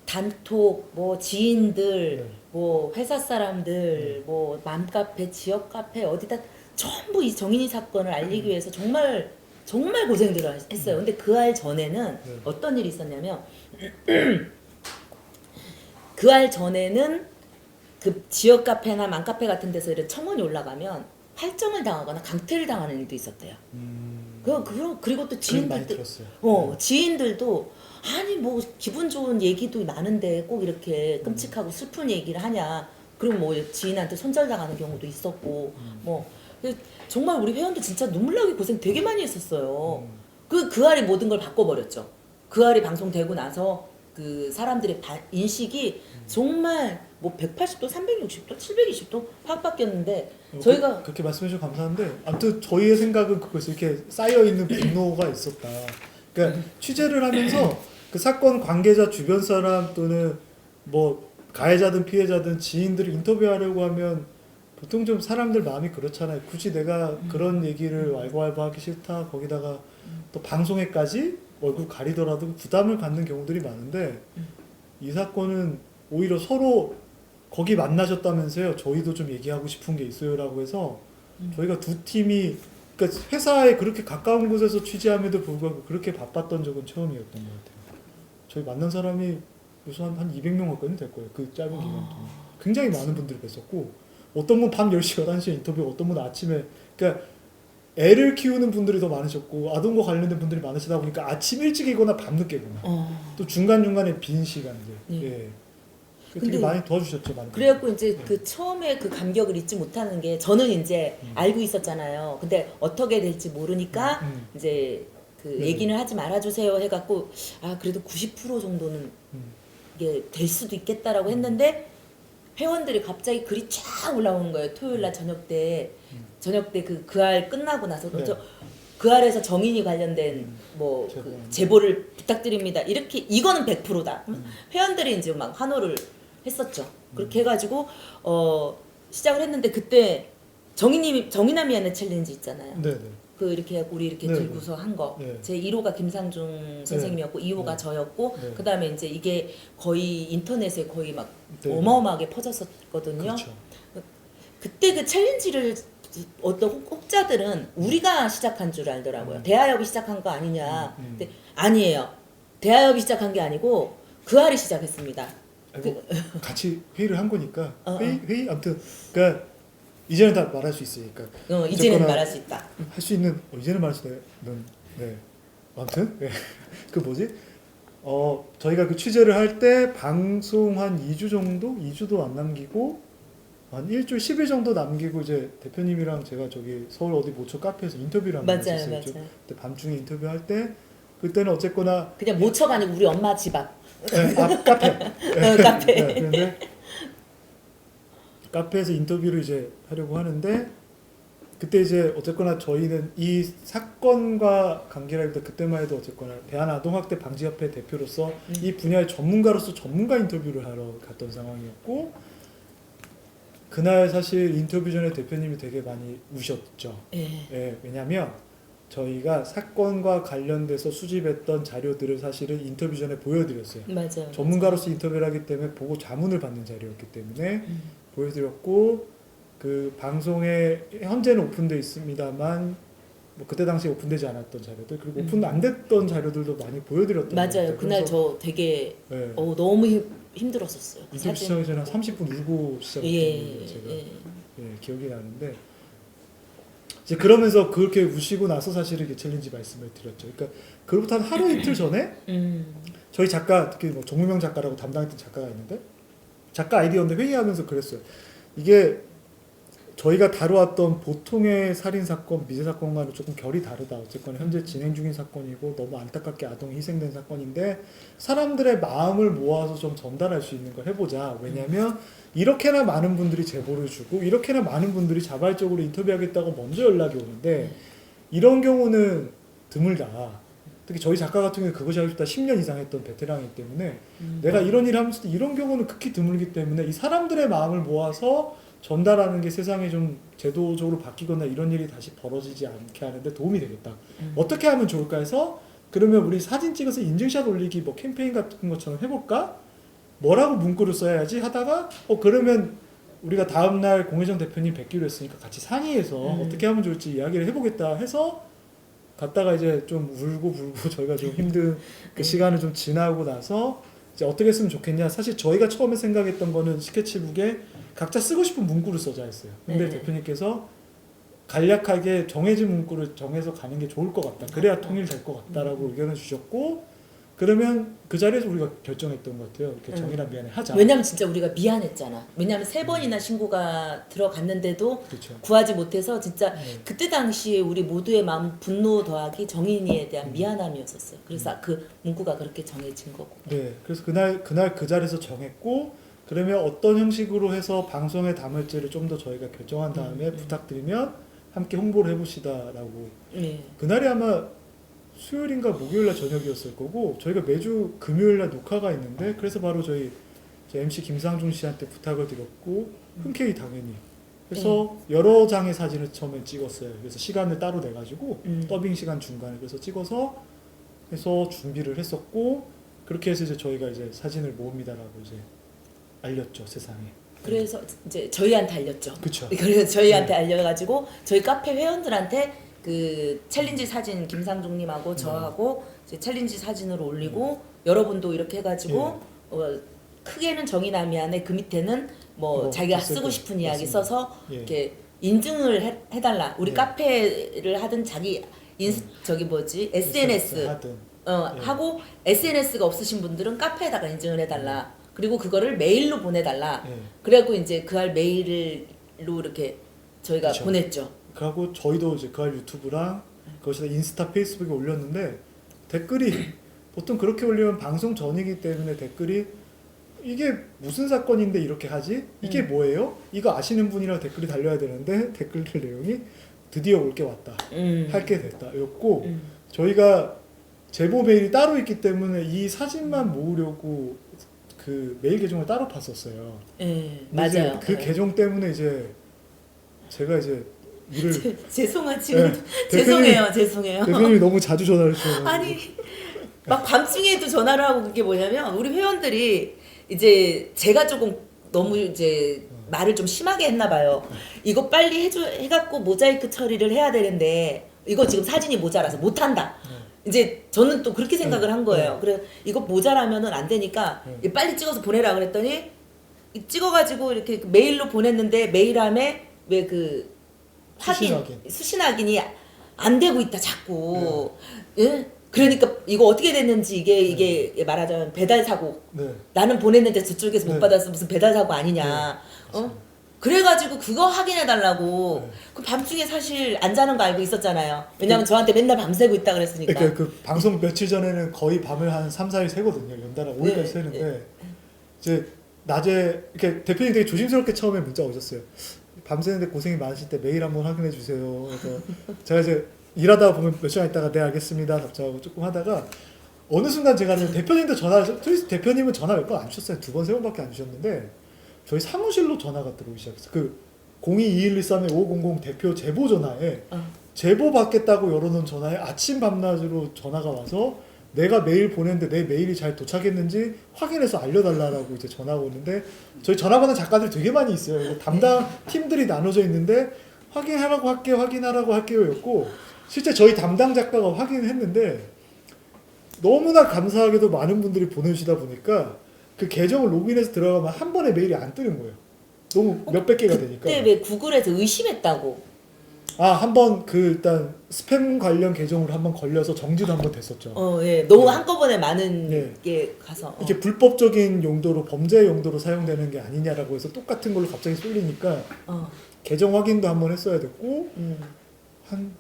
단톡 뭐 지인들 네. 뭐 회사 사람들 뭐 맘카페 지역 카페 어디다 전부 이 정인이 사건을 알리기 위해서 정말 정말 고생들을 했어요. 근데 그 알 전에는 네. 어떤 일이 있었냐면 그 알 전에는 그 지역 카페나 맘카페 같은 데서 이런 청원이 올라가면 팔점을 당하거나 강퇴를 당하는 일도 있었대요. 그리고 또 많이 지인들도 들었어요. 지인들도 아니 뭐 기분 좋은 얘기도 많은데 꼭 이렇게 끔찍하고 슬픈 얘기를 하냐. 그리고 뭐 지인한테 손절당하는 경우도 있었고 뭐 정말 우리 회원들 진짜 눈물 나게 고생 되게 많이 했었어요. 그 알이 모든 걸 바꿔버렸죠. 그 알이 방송되고 나서 그 사람들의 인식이 정말 뭐 180도, 360도, 720도 확 바뀌었는데 저희가 그렇게 말씀해 주셔서 감사한데 아무튼 저희의 생각은 그거였어요. 이렇게 쌓여 있는 분노가 있었다. 그러니까 취재를 하면서 그 사건 관계자 주변 사람 또는 뭐 가해자든 피해자든 지인들을 인터뷰하려고 하면 보통 좀 사람들 마음이 그렇잖아요. 굳이 내가 그런 얘기를 왈가왈부하기 싫다. 거기다가 또 방송에까지 얼굴 가리더라도 부담을 갖는 경우들이 많은데 이 사건은 오히려 서로 거기 만나셨다면서요. 저희도 좀 얘기하고 싶은 게 있어요라고 해서 저희가 두 팀이 그러니까 회사에 그렇게 가까운 곳에서 취재함에도 불구하고 그렇게 바빴던 적은 처음이었던 것 같아요. 저희 만난 사람이 요새 한 200명 가까이 될 거예요. 그 짧은 기간 동안. 굉장히 많은 분들을 뵀었고 어떤 분 밤 10시, 11시에 인터뷰, 어떤 분 아침에 그러니까 애를 키우는 분들이 더 많으셨고 아동과 관련된 분들이 많으시다 보니까 아침 일찍이거나 밤 늦게거나 또 중간중간에 빈 시간들 예. 되게 근데 많이 도와주셨죠. 많이. 그래갖고 이제 그 처음에 그 감격을 잊지 못하는 게 저는 이제 알고 있었잖아요. 근데 어떻게 될지 모르니까 이제 그 네. 얘기는 하지 말아주세요 해갖고 아 그래도 90% 정도는 이게 될 수도 있겠다라고 했는데 회원들이 갑자기 글이 쫙 올라오는 거예요. 토요일 날 저녁 때 그 알 끝나고 나서 네. 그 알에서 정인이 관련된 뭐 제보. 그 제보를 부탁드립니다. 이렇게 이거는 100%다. 회원들이 이제 막 환호를 했었죠. 그렇게 해가지고 시작을 했는데 그때 정인아미안의 챌린지 있잖아요. 네네. 그 이렇게 하고 우리 이렇게 네. 들고서 한 거. 네. 제 1호가 김상중 선생님이었고 2호가 네. 저였고 네. 그다음에 이제 이게 거의 인터넷에 거의 막 네. 어마어마하게 퍼졌었거든요. 그렇죠. 그때 그 챌린지를 어떤 혹자들은 우리가 시작한 줄 알더라고요. 대하협이 시작한 거 아니냐. 근데 아니에요. 대하협이 시작한 게 아니고 그 알이 시작했습니다. 아이고, 같이 회의를 한 거니까 어, 회의 아무튼 그러니까 이제는 다 말할 수 있으니까 이제는 어쨌거나 말할 수 있다. 할 수 있는 이제는 말할 수 있는 네 아무튼 네. 그 뭐지 저희가 그 취재를 할 때 방송 한 2주 정도 2주도 안 남기고 한 일주일 10일 정도 남기고 이제 대표님이랑 제가 저기 서울 어디 모처 카페에서 인터뷰를 한번 맞아요, 했었어요. 맞아요. 그때 밤중에 인터뷰할 때 그때는 어쨌거나 그냥 모처가 아니고 우리 엄마 집 앞. 카페 카페. 네, 그런데 카페에서 인터뷰를 이제 하려고 하는데 그때 이제 어쨌거나 저희는 이 사건과 관계라기보다 그때만 해도 어쨌거나 대한아동학대 방지협회 대표로서 이 분야의 전문가로서 전문가 인터뷰를 하러 갔던 상황이었고 그날 사실 인터뷰 전에 대표님이 되게 많이 우셨죠. 예. 예, 왜냐하면 저희가 사건과 관련돼서 수집했던 자료들을 사실은 인터뷰 전에 보여드렸어요. 맞아요. 전문가로서 인터뷰를 하기 때문에 보고 자문을 받는 자료였기 때문에 보여드렸고 그 방송에 현재는 오픈되어 있습니다만 뭐 그때 당시에 오픈되지 않았던 자료들 그리고 오픈 안 됐던 자료들도 많이 보여드렸던 것 맞아요. 같아요. 그날 그래서, 저 되게 예, 너무 힘들었었어요. 인터뷰 시작하기 전에 한 30분 울고 시작했던 예, 게 제가 예. 예, 기억이 나는데 이제 그러면서 그렇게 우시고 나서 사실은 이게 챌린지 말씀을 드렸죠. 그러니까 그로부터 한 하루 이틀 전에 저희 작가 특히 뭐 정무명 작가라고 담당했던 작가가 있는데 작가 아이디어인데 회의하면서 그랬어요. 이게 저희가 다루었던 보통의 살인 사건, 미제 사건과는 조금 결이 다르다. 어쨌거나 현재 진행 중인 사건이고 너무 안타깝게 아동이 희생된 사건인데 사람들의 마음을 모아서 좀 전달할 수 있는 걸 해보자. 왜냐하면 이렇게나 많은 분들이 제보를 주고 이렇게나 많은 분들이 자발적으로 인터뷰하겠다고 먼저 연락이 오는데 이런 경우는 드물다. 특히 저희 작가 같은 경우는 그것이 하고 싶다 10년 이상 했던 베테랑이기 때문에 내가 이런 일을 하면서도 이런 경우는 극히 드물기 때문에 이 사람들의 마음을 모아서 전달하는 게 세상이 좀 제도적으로 바뀌거나 이런 일이 다시 벌어지지 않게 하는데 도움이 되겠다. 어떻게 하면 좋을까 해서 그러면 우리 사진 찍어서 인증샷 올리기 뭐 캠페인 같은 것처럼 해볼까? 뭐라고 문구를 써야지 하다가 그러면 우리가 다음날 공혜정 대표님 뵙기로 했으니까 같이 상의해서 어떻게 하면 좋을지 이야기를 해보겠다 해서 갔다가 이제 좀 울고 불고 저희가 좀 힘든 그 시간을 좀 지나고 나서 이제 어떻게 했으면 좋겠냐. 사실 저희가 처음에 생각했던 거는 스케치북에 각자 쓰고 싶은 문구를 써자 했어요. 근데 대표님께서 간략하게 정해진 문구를 정해서 가는 게 좋을 것 같다. 그래야 통일될 것 같다라고 의견을 주셨고 그러면 그 자리에서 우리가 결정했던 것 같아요. 이렇게 정의란 미안해 하자. 왜냐면 진짜 우리가 미안했잖아. 왜냐면 3번이나 신고가 들어갔는데도 그렇죠. 구하지 못해서 진짜 그때 당시에 우리 모두의 마음 분노 더하기 정인이에 대한 미안함이었었어요. 그래서 그 문구가 그렇게 정해진 거고. 네, 그래서 그날 그 자리에서 정했고 그러면 어떤 형식으로 해서 방송에 담을지를 좀 더 저희가 결정한 다음에 부탁드리면 함께 홍보를 해보시다라고. 네. 그날이 아마 수요일인가 목요일날 저녁이었을 거고 저희가 매주 금요일날 녹화가 있는데 그래서 바로 저희 MC 김상중 씨한테 부탁을 드렸고 흔쾌히 당연히 그래서 여러 장의 사진을 처음에 찍었어요. 그래서 시간을 따로 내가지고 더빙 시간 중간에 그래서 찍어서 해서 준비를 했었고 그렇게 해서 이제 저희가 이제 사진을 모읍니다라고 이제 알렸죠 세상에. 그래서 이제 저희한테 알렸죠. 그렇죠. 그래서 저희한테 알려가지고 저희 카페 회원들한테 그 챌린지 사진 김상중님하고 저하고 이제 챌린지 사진을 올리고 여러분도 이렇게 해가지고 크게는 정의남이안에 그 밑에는 뭐 자기가 쓰고 싶은 이야기 맞습니다. 써서 예. 이렇게 인증을 해달라. 우리 카페를 하든 자기 SNS 하든 하고 SNS가 없으신 분들은 카페에다가 인증을 해달라. 그리고 그거를 메일로 보내달라. 그래갖고 이제 그할 메일로 이렇게 저희가 그쵸. 보냈죠. 그리고 저희도 이제 그할 유튜브랑 그것이다 인스타 페이스북에 올렸는데 댓글이 보통 그렇게 올리면 방송 전이기 때문에 댓글이 이게 무슨 사건인데 이렇게 하지? 이게 뭐예요? 이거 아시는 분이랑 댓글이 달려야 되는데 댓글들 내용이 드디어 올 게 왔다. 할 게 됐다. 였고 저희가 제보 메일이 따로 있기 때문에 이 사진만 모으려고 그 메일 계정을 따로 팠었어요. 네, 근데 이제 맞아요. 그 계정 때문에 이제 제가 이제 일을 지금 죄송해요. 대표님이 너무 자주 전화를 주셔서 아니 막 밤중에도 전화를 하고 그게 뭐냐면 우리 회원들이 이제 제가 조금 너무 이제 말을 좀 심하게 했나 봐요. 이거 빨리 해갖고 모자이크 처리를 해야 되는데 이거 지금 사진이 모자라서 못한다. 이제 저는 또 그렇게 생각을 한 거예요. 그래 이거 모자라면은 안 되니까 빨리 찍어서 보내라 그랬더니 찍어가지고 이렇게 메일로 보냈는데 메일함에 왜 그 수신 확인이 안 되고 있다 자꾸. 예? 그러니까 이거 어떻게 됐는지 이게 말하자면 배달 사고. 나는 보냈는데 저쪽에서 못 받아서 무슨 배달 사고 아니냐. 그래가지고 그거 확인해 달라고. 그 밤중에 사실 안 자는 거 알고 있었잖아요. 왜냐면 저한테 맨날 밤새고 있다 그랬으니까. 그러니까 그 방송 며칠 전에는 거의 밤을 한 3, 4일 새거든요. 연달아 5일까지 새는데 이제 낮에 이렇게 대표님 되게 조심스럽게 처음에 문자 오셨어요. 밤새는데 고생이 많으실 때 메일 한번 확인해 주세요. 그래서 제가 이제 일하다 보면 몇 시간 있다가 네 알겠습니다 답장하고 조금 하다가 어느 순간 제가 대표님도 대표님은 전화 몇 번 안 주셨어요. 2번, 3번밖에 안 주셨는데 저희 사무실로 전화가 들어오기 시작했어요. 그 022113-5500 대표 제보 전화에 제보 받겠다고 열어놓은 전화에 아침 밤낮으로 전화가 와서 내가 메일 보냈는데 내 메일이 잘 도착했는지 확인해서 알려달라고 이제 전화가 오는데 저희 전화 받는 작가들 되게 많이 있어요. 담당 팀들이 나눠져 있는데 확인하라고 할게요 였고 실제 저희 담당 작가가 확인했는데 너무나 감사하게도 많은 분들이 보내주시다 보니까 그 계정을 로그인해서 들어가면 한 번에 메일이 안 뜨는 거예요. 너무 몇백 개가 되니까. 그때 왜 구글에서 의심했다고? 한번 그 일단 스팸 관련 계정으로 한번 걸려서 정지도 한번 됐었죠. 예. 너무 한꺼번에 많은 게 가서. 이게 불법적인 용도로 범죄 용도로 사용되는 게 아니냐라고 해서 똑같은 걸로 갑자기 쏠리니까 계정 확인도 한번 했어야 됐고 한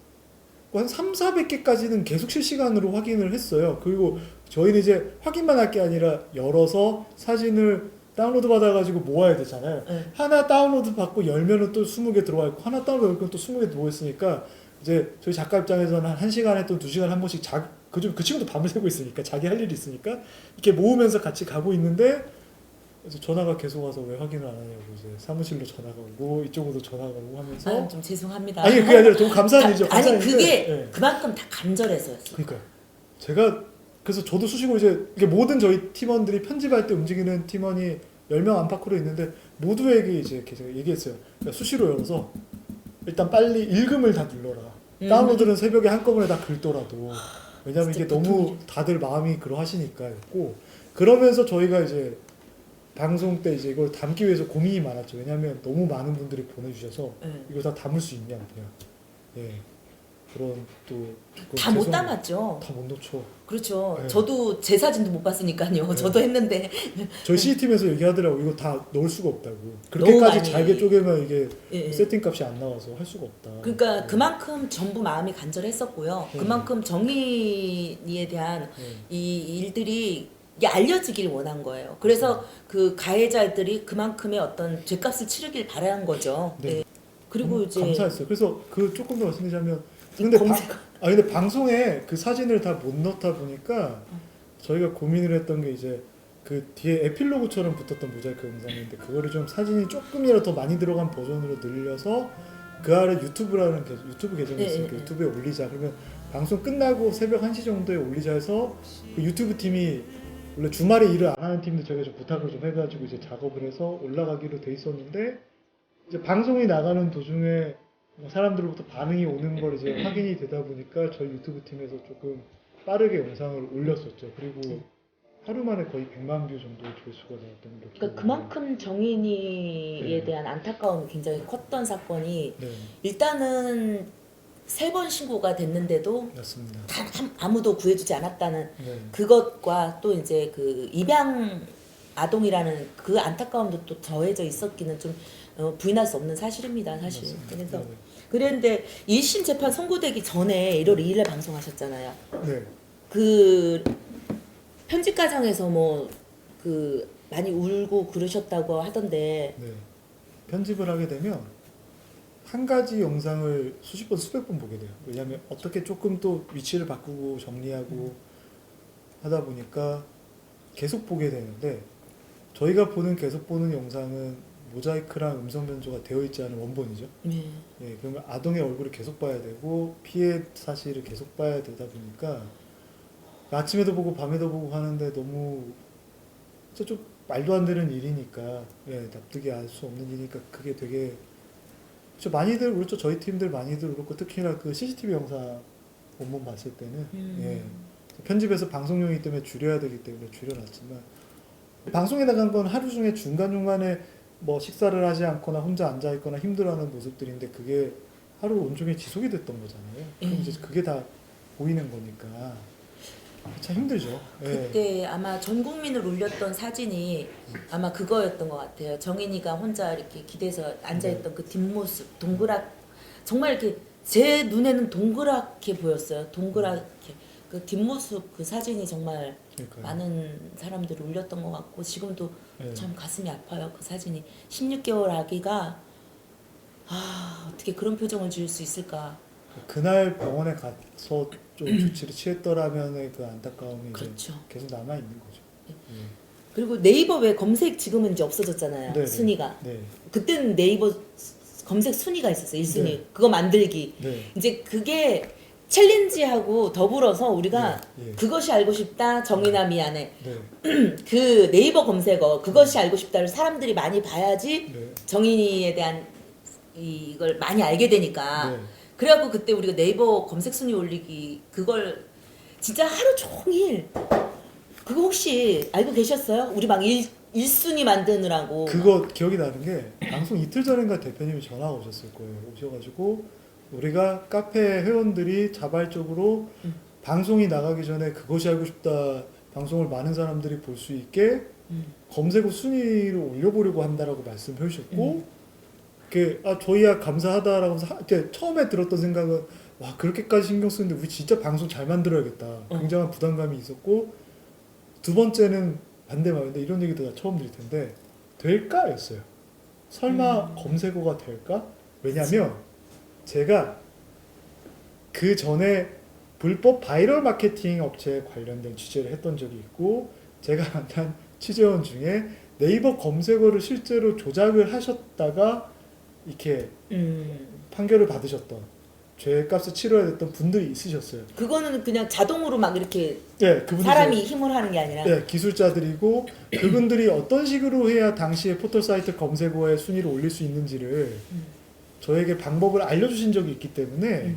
3, 400개까지는 계속 실시간으로 확인을 했어요. 그리고 저희는 이제 확인만 할 게 아니라 열어서 사진을 다운로드 받아가지고 모아야 되잖아요. 하나 다운로드 받고 열면은 또 20개 들어와 있고 하나 다운로드 열면 또 20개 들어와 있으니까 이제 저희 작가 입장에서는 한 1시간에 또 2시간에 한 번씩 그 친구도 밤을 새고 있으니까 자기 할 일이 있으니까 이렇게 모으면서 같이 가고 있는데 그래서 전화가 계속 와서 왜 확인을 안 하냐고 이제 사무실로 전화가 오고 이쪽으로 전화가 오고 하면서 아, 좀 죄송합니다. 아니 그게 아니라 너무 감사한 일이죠. 아니 감사한 그게 일인데, 예. 그만큼 다 간절해서였어. 그러니까요. 제가 그래서 저도 수시로 이제 이게 모든 저희 팀원들이 편집할 때 움직이는 팀원이 10명 안팎으로 있는데 모두에게 이제 이렇게 제가 얘기했어요. 그러니까 수시로 열어서 일단 빨리 읽음을 다 눌러라. 다운로드는 새벽에 한꺼번에 다 긁더라도 왜냐면 이게 너무 보통이죠. 다들 마음이 그러하시니까였고 그러면서 저희가 이제 방송 때 이제 이걸 담기 위해서 고민이 많았죠. 왜냐면 너무 많은 분들이 보내주셔서 네. 이거 다 담을 수 있냐 그냥 예 그런 또 다 못 담았죠. 다 못 놓죠. 그렇죠. 네. 저도 제 사진도 못 봤으니까요. 네. 저도 했는데 저희 CC팀에서 얘기하더라고 이거 다 넣을 수가 없다고. 너무 그렇게까지 많이. 잘게 쪼개면 이게 예. 세팅값이 안 나와서 할 수가 없다. 그러니까 네. 그만큼 전부 마음이 간절했었고요. 네. 그만큼 정의에 대한 네. 이 일들이 이게 알려지길 원한 거예요. 그래서 그 가해자들이 그만큼의 어떤 죄값을 치르길 바라는 거죠. 네. 네. 그리고 이제 감사했어요. 그래서 그 조금 더 말씀드리자면 근데 근데 방송에 그 사진을 다 못 넣다 보니까 저희가 고민을 했던 게 이제 그 뒤에 에필로그처럼 붙었던 모자이크 영상인데 그거를 좀 사진이 조금이라도 더 많이 들어간 버전으로 늘려서 그 아래 유튜브라는 유튜브 계정이 있으니까 네. 유튜브에 올리자. 그러면 방송 끝나고 새벽 1시 정도에 올리자 해서 그 유튜브 팀이 원래 주말에 일을 안 하는 팀도 저희가 좀 부탁을 좀 해가지고 이제 작업을 해서 올라가기로 돼 있었는데 이제 방송이 나가는 도중에 뭐 사람들로부터 반응이 오는 걸 이제 확인이 되다 보니까 저희 유튜브 팀에서 조금 빠르게 영상을 올렸었죠. 그리고 하루 만에 거의 100만 뷰 정도의 조회수가 나왔던 걸 그러니까 그만큼 정인이에 네. 대한 안타까움이 굉장히 컸던 사건이 네, 일단은 3번 신고가 됐는데도 맞습니다. 아무도 구해주지 않았다는 네, 그것과 또 이제 그 입양 아동이라는 그 안타까움도 또 더해져 있었기는 좀 부인할 수 없는 사실입니다, 사실. 맞습니다. 그래서 네. 그랬는데 1심 재판 선고되기 전에 1월 2일에 방송하셨잖아요. 네, 그 편집 과정에서 뭐 그 많이 울고 그러셨다고 하던데 네. 편집을 하게 되면 한 가지 영상을 수십 번, 수백 번 보게 돼요. 왜냐하면 어떻게 조금 또 위치를 바꾸고 정리하고 하다 보니까 계속 보게 되는데 저희가 계속 보는 영상은 모자이크랑 음성 변조가 되어 있지 않은 원본이죠. 네. 예, 그러면 아동의 얼굴을 계속 봐야 되고 피해 사실을 계속 봐야 되다 보니까 아침에도 보고 밤에도 보고 하는데 너무 진짜 좀 말도 안 되는 일이니까 예, 납득이 알 수 없는 일이니까 그게 되게 많이들 그렇죠. 저희 팀들 많이들 그렇고 특히나 그 CCTV 영상 원본 봤을 때는 예, 편집해서 방송용이기 때문에 줄여야 되기 때문에 줄여놨지만 방송에 나간 건 하루 중에 중간중간에 뭐 식사를 하지 않거나 혼자 앉아있거나 힘들어하는 모습들인데 그게 하루 온종일 지속이 됐던 거잖아요. 그럼 이제 그게 다 보이는 거니까 참 힘들죠. 예. 그때 아마 전 국민을 울렸던 사진이 아마 그거였던 것 같아요. 정인이가 혼자 이렇게 기대서 앉아있던 그 뒷모습, 정말 이렇게 제 눈에는 동그랗게 보였어요. 동그랗게 그 뒷모습 그 사진이 정말 그러니까요. 많은 사람들을 울렸던 것 같고 지금도 예. 참 가슴이 아파요. 그 사진이 16개월 아기가 어떻게 그런 표정을 지을 수 있을까? 그날 병원에 가서 좀 조치를 취했더라면의 그 안타까움이 그렇죠. 이제 계속 남아 있는 거죠. 예. 그리고 네이버 왜 검색 지금은 이제 없어졌잖아요. 네, 순위가. 네, 그때는 네이버 검색 순위가 있었어요. 1순위. 네. 그거 만들기. 네, 이제 그게 챌린지하고 더불어서 우리가 예, 예. 그것이 알고 싶다. 정의나 미안해. 네, 그 네이버 검색어 그것이 알고 싶다를 사람들이 많이 봐야지 네, 정인이에 대한 이걸 많이 알게 되니까. 네. 그래갖고 그때 우리가 네이버 검색 순위 올리기 그걸 진짜 하루 종일 그거 혹시 알고 계셨어요? 우리 막 1순위 만드느라고. 그거 기억이 나는 게 방송 이틀 전인가 대표님이 전화가 오셨을 거예요. 오셔가지고 우리가 카페 회원들이 자발적으로 방송이 나가기 전에 그것이 알고 싶다 방송을 많은 사람들이 볼 수 있게 검색어 순위를 올려보려고 한다라고 말씀해 주셨고 저희야 감사하다라고 해서 처음에 들었던 생각은 와 그렇게까지 신경 쓰는데 우리 진짜 방송 잘 만들어야겠다. 굉장한 부담감이 있었고 두 번째는 반대말인데 이런 얘기도 다 처음 드릴 텐데 될까? 였어요. 설마 검색어가 될까? 왜냐면 제가 그 전에 불법 바이럴 마케팅 업체에 관련된 취재를 했던 적이 있고 제가 만난 취재원 중에 네이버 검색어를 실제로 조작을 하셨다가 이렇게 판결을 받으셨던 죄값을 치러야 됐던 분들이 있으셨어요. 그거는 그냥 자동으로 막 이렇게 네, 그분들이 사람이 힘을 하는 게 아니라 네, 기술자들이고 그분들이 어떤 식으로 해야 당시에 포털 사이트 검색어의 순위를 올릴 수 있는지를 저에게 방법을 알려주신 적이 있기 때문에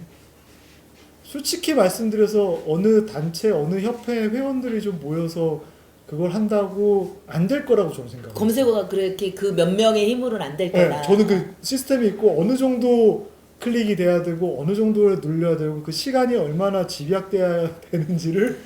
솔직히 말씀드려서 어느 단체, 어느 협회 회원들이 좀 모여서 그걸 한다고 안 될 거라고 저는 생각해요. 검색어가 그렇게 그 몇 명의 힘으로는 안 될 네, 거다. 저는 그 시스템이 있고 어느 정도 클릭이 돼야 되고 어느 정도를 눌려야 되고 그 시간이 얼마나 집약돼야 되는지를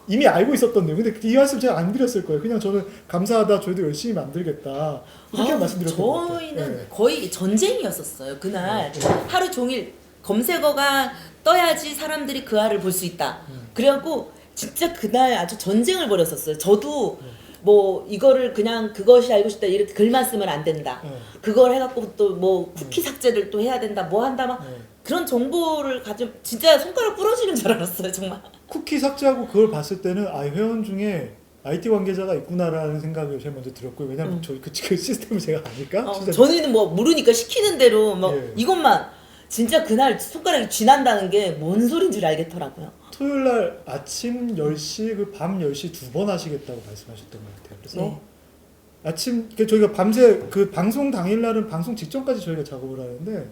이미 알고 있었던 내용. 근데 이 말씀 제가 안 드렸을 거예요. 그냥 저는 감사하다. 저희도 열심히 만들겠다. 이렇게 말씀드렸던 것 같아요. 저희는 네. 거의 전쟁이었었어요. 그날 네. 하루 종일 검색어가 떠야지 사람들이 그 알을 볼 수 있다. 그래갖고 진짜 그날 아주 전쟁을 벌였었어요. 저도 뭐 이거를 그냥 그것이 알고 싶다 이렇게 글만 쓰면 안 된다. 네. 그걸 해갖고 또 뭐 쿠키 삭제를 또 해야 된다. 뭐 한다 막 네. 그런 정보를 가지고 진짜 손가락 부러지는 줄 알았어요. 정말. 쿠키 삭제하고 그걸 봤을 때는 아 회원 중에 IT 관계자가 있구나라는 생각을 제일 먼저 들었고요. 왜냐면 저 그 시스템을 제가 아니까. 진짜 저희는 뭐 모르니까 시키는 대로 막 예. 이것만 진짜 그날 손가락이 쥐난다는 게 뭔 소린 줄 알겠더라고요. 토요일 날 아침 10시 그 밤 10시 두 번 하시겠다고 말씀하셨던 것 같아요. 그래서 네. 아침 저희가 밤새 그 방송 당일 날은 방송 직전까지 저희가 작업을 하는데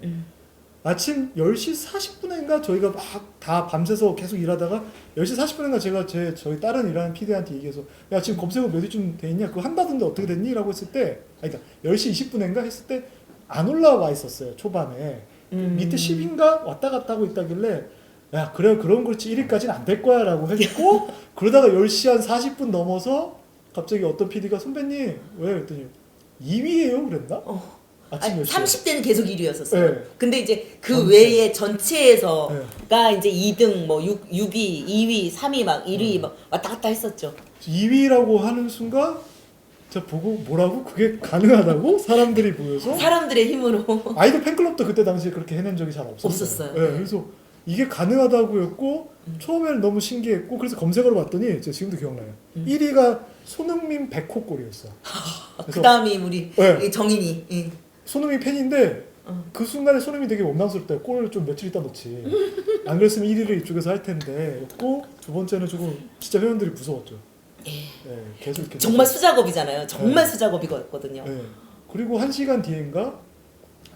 아침 10시 40분인가 저희가 막 다 밤새서 계속 일하다가 10시 40분인가 제가 저희 다른 일하는 PD한테 얘기해서 야 지금 검색어 몇 위쯤 돼 있냐? 그거 한다던데 어떻게 됐니? 라고 했을 때 아니 그러니까 10시 20분인가 했을 때 안 올라와 있었어요. 초반에. 밑에 10인가 왔다 갔다 하고 있다길래 야 그래 그런 거지 1위까지는 안 될 거야 라고 했고 그러다가 10시 한 40분 넘어서 갑자기 어떤 PD가 선배님 왜? 그랬더니 2위예요 그랬나? 아침 아니, 10시에 30대는 계속 1위였었어요. 네. 근데 이제 그 전체. 외에 전체에서가 네. 이제 2등, 뭐 6위, 2위, 3위 막 1위 막 왔다 갔다 했었죠. 2위라고 하는 순간 제가 보고 뭐라고? 그게 가능하다고? 사람들이 모여서 사람들의 힘으로. 아이돌 팬클럽도 그때 당시에 그렇게 해낸 적이 잘 없었어요. 없었어요. 네, 그래서 이게 가능하다고였고 처음에는 너무 신기했고 그래서 검색어로 봤더니 제가 지금도 기억나요. 1위가 손흥민 100호 골이었어. 그 다음이 우리 네. 이 정인이. 예. 손흥민 팬인데 그 순간에 손흥민이 되게 원망스럽다. 골을 좀 며칠 있다 넣지. 안 그랬으면 1위를 이쪽에서 할 텐데. 였고 두 번째는 조금 진짜 회원들이 무서웠죠. 예. 네, 계속 이렇게 정말 수작업이잖아요. 정말 네. 수작업이거든요. 네. 그리고 1시간 뒤인가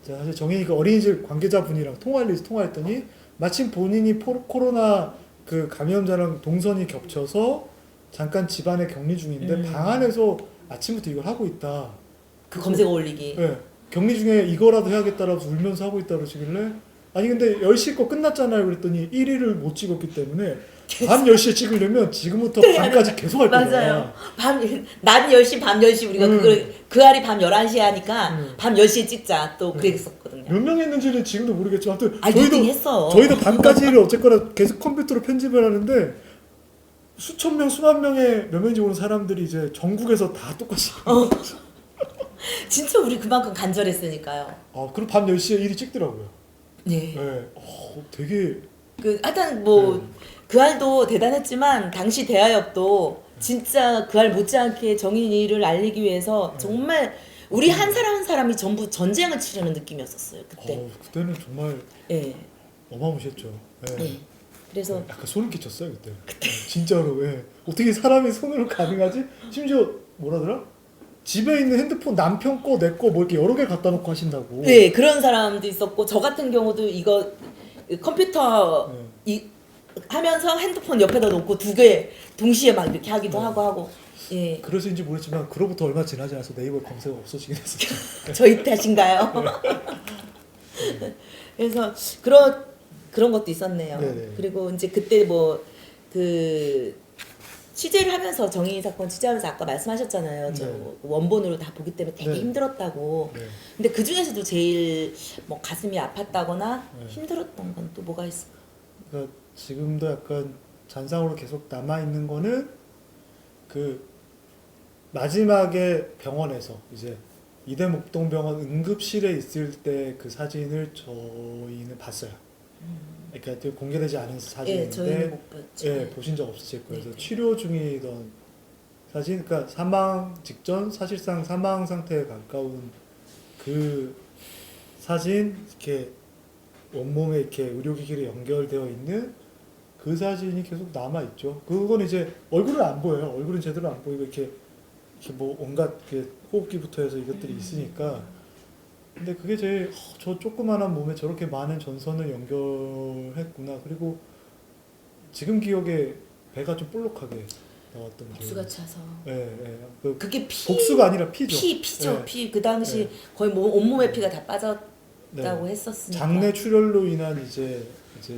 제가 사실 정인이가 어린이집 관계자분이랑 통화했더니 마침 본인이 코로나 그 감염자랑 동선이 겹쳐서 잠깐 집안에 격리 중인데 방 안에서 아침부터 이걸 하고 있다. 그 검색어 올리기. 네. 격리 중에 이거라도 해야겠다라고 울면서 하고 있다 그러시길래 아니 근데 10시 거 끝났잖아요 그랬더니 1위를 못 찍었기 때문에 밤 10시에 찍으려면 지금부터 밤까지 계속 할 거야. 맞아요. 낮 10시, 밤 10시 우리가 그 알이 밤 11시에 하니까 밤 10시에 찍자 또 그랬었거든요. 몇 명 했는지는 지금도 모르겠지만 하여튼 아, 1등 했어. 저희도 밤까지를 어쨌거나 계속 컴퓨터로 편집을 하는데 수천 명, 수만 명의 몇 명인지 모르는 사람들이 이제 전국에서 다 똑같이 진짜 우리 그만큼 간절했으니까요. 그리고 밤 10시에 1위 찍더라고요. 네. 네. 되게 하여튼 뭐 그 알도 대단했지만 당시 대하협도 진짜 그 알 못지않게 정인이를 알리기 위해서 정말 우리 한 사람 한 사람이 전부 전쟁을 치르는 느낌이었었어요 그때. 그때는 정말 예. 어마무시했죠. 네. 예. 그래서 약간 소름 끼쳤어요 그때. 진짜로. 예. 어떻게 사람이 손으로 가능하지? 심지어 뭐라더라? 집에 있는 핸드폰 남편 거, 내 거 뭐 이렇게 여러 개 갖다 놓고 하신다고. 네 그런 사람도 있었고 저 같은 경우도 이거 컴퓨터 하면서 핸드폰 옆에다 놓고 두 개 동시에 막 이렇게 하기도 하고 예. 그래서인지 모르겠지만 그로부터 얼마 지나지 않아서 네이버 검색어 없어지긴 했었죠. 저희 탓인가요? 그래서 그런 것도 있었네요. 네네. 그리고 이제 그때 뭐 그 취재를 하면서 정의 사건 취재하면서 아까 말씀하셨잖아요. 저 네. 원본으로 다 보기 때문에 되게 네. 힘들었다고. 네. 근데 그 중에서도 제일 뭐 가슴이 아팠다거나 네. 힘들었던 건 또 뭐가 있을까? 그러니까 지금도 약간 잔상으로 계속 남아 있는 거는 그 마지막에 병원에서 이제 이대목동병원 응급실에 있을 때 그 사진을 저희는 봤어요. 그러니까 공개되지 않은 예, 사진인데 저희는 못 봤죠. 예, 보신 적 없으실 거예요. 그래서 네. 치료 중이던 사실 그러니까 사망 직전 사실상 사망 상태에 가까운 그 사진 이렇게 온몸에 이렇게 의료기기로 연결되어 있는 그 사진이 계속 남아 있죠. 그건 이제 얼굴은 안 보여요. 얼굴은 제대로 안 보이고 이렇게 뭐 온갖 이렇게 호흡기부터 해서 이것들이 있으니까. 근데 그게 제일 저 조그만한 몸에 저렇게 많은 전선을 연결했구나. 그리고 지금 기억에 배가 좀 볼록하게 나왔던 복수가 기억이. 차서. 예, 예. 그 그게 피. 복수가 아니라 피죠. 피죠. 예. 피. 그 당시 네. 거의 온몸에 피가 다 빠졌다고 네. 했었으니까. 장내 출혈로 인한 이제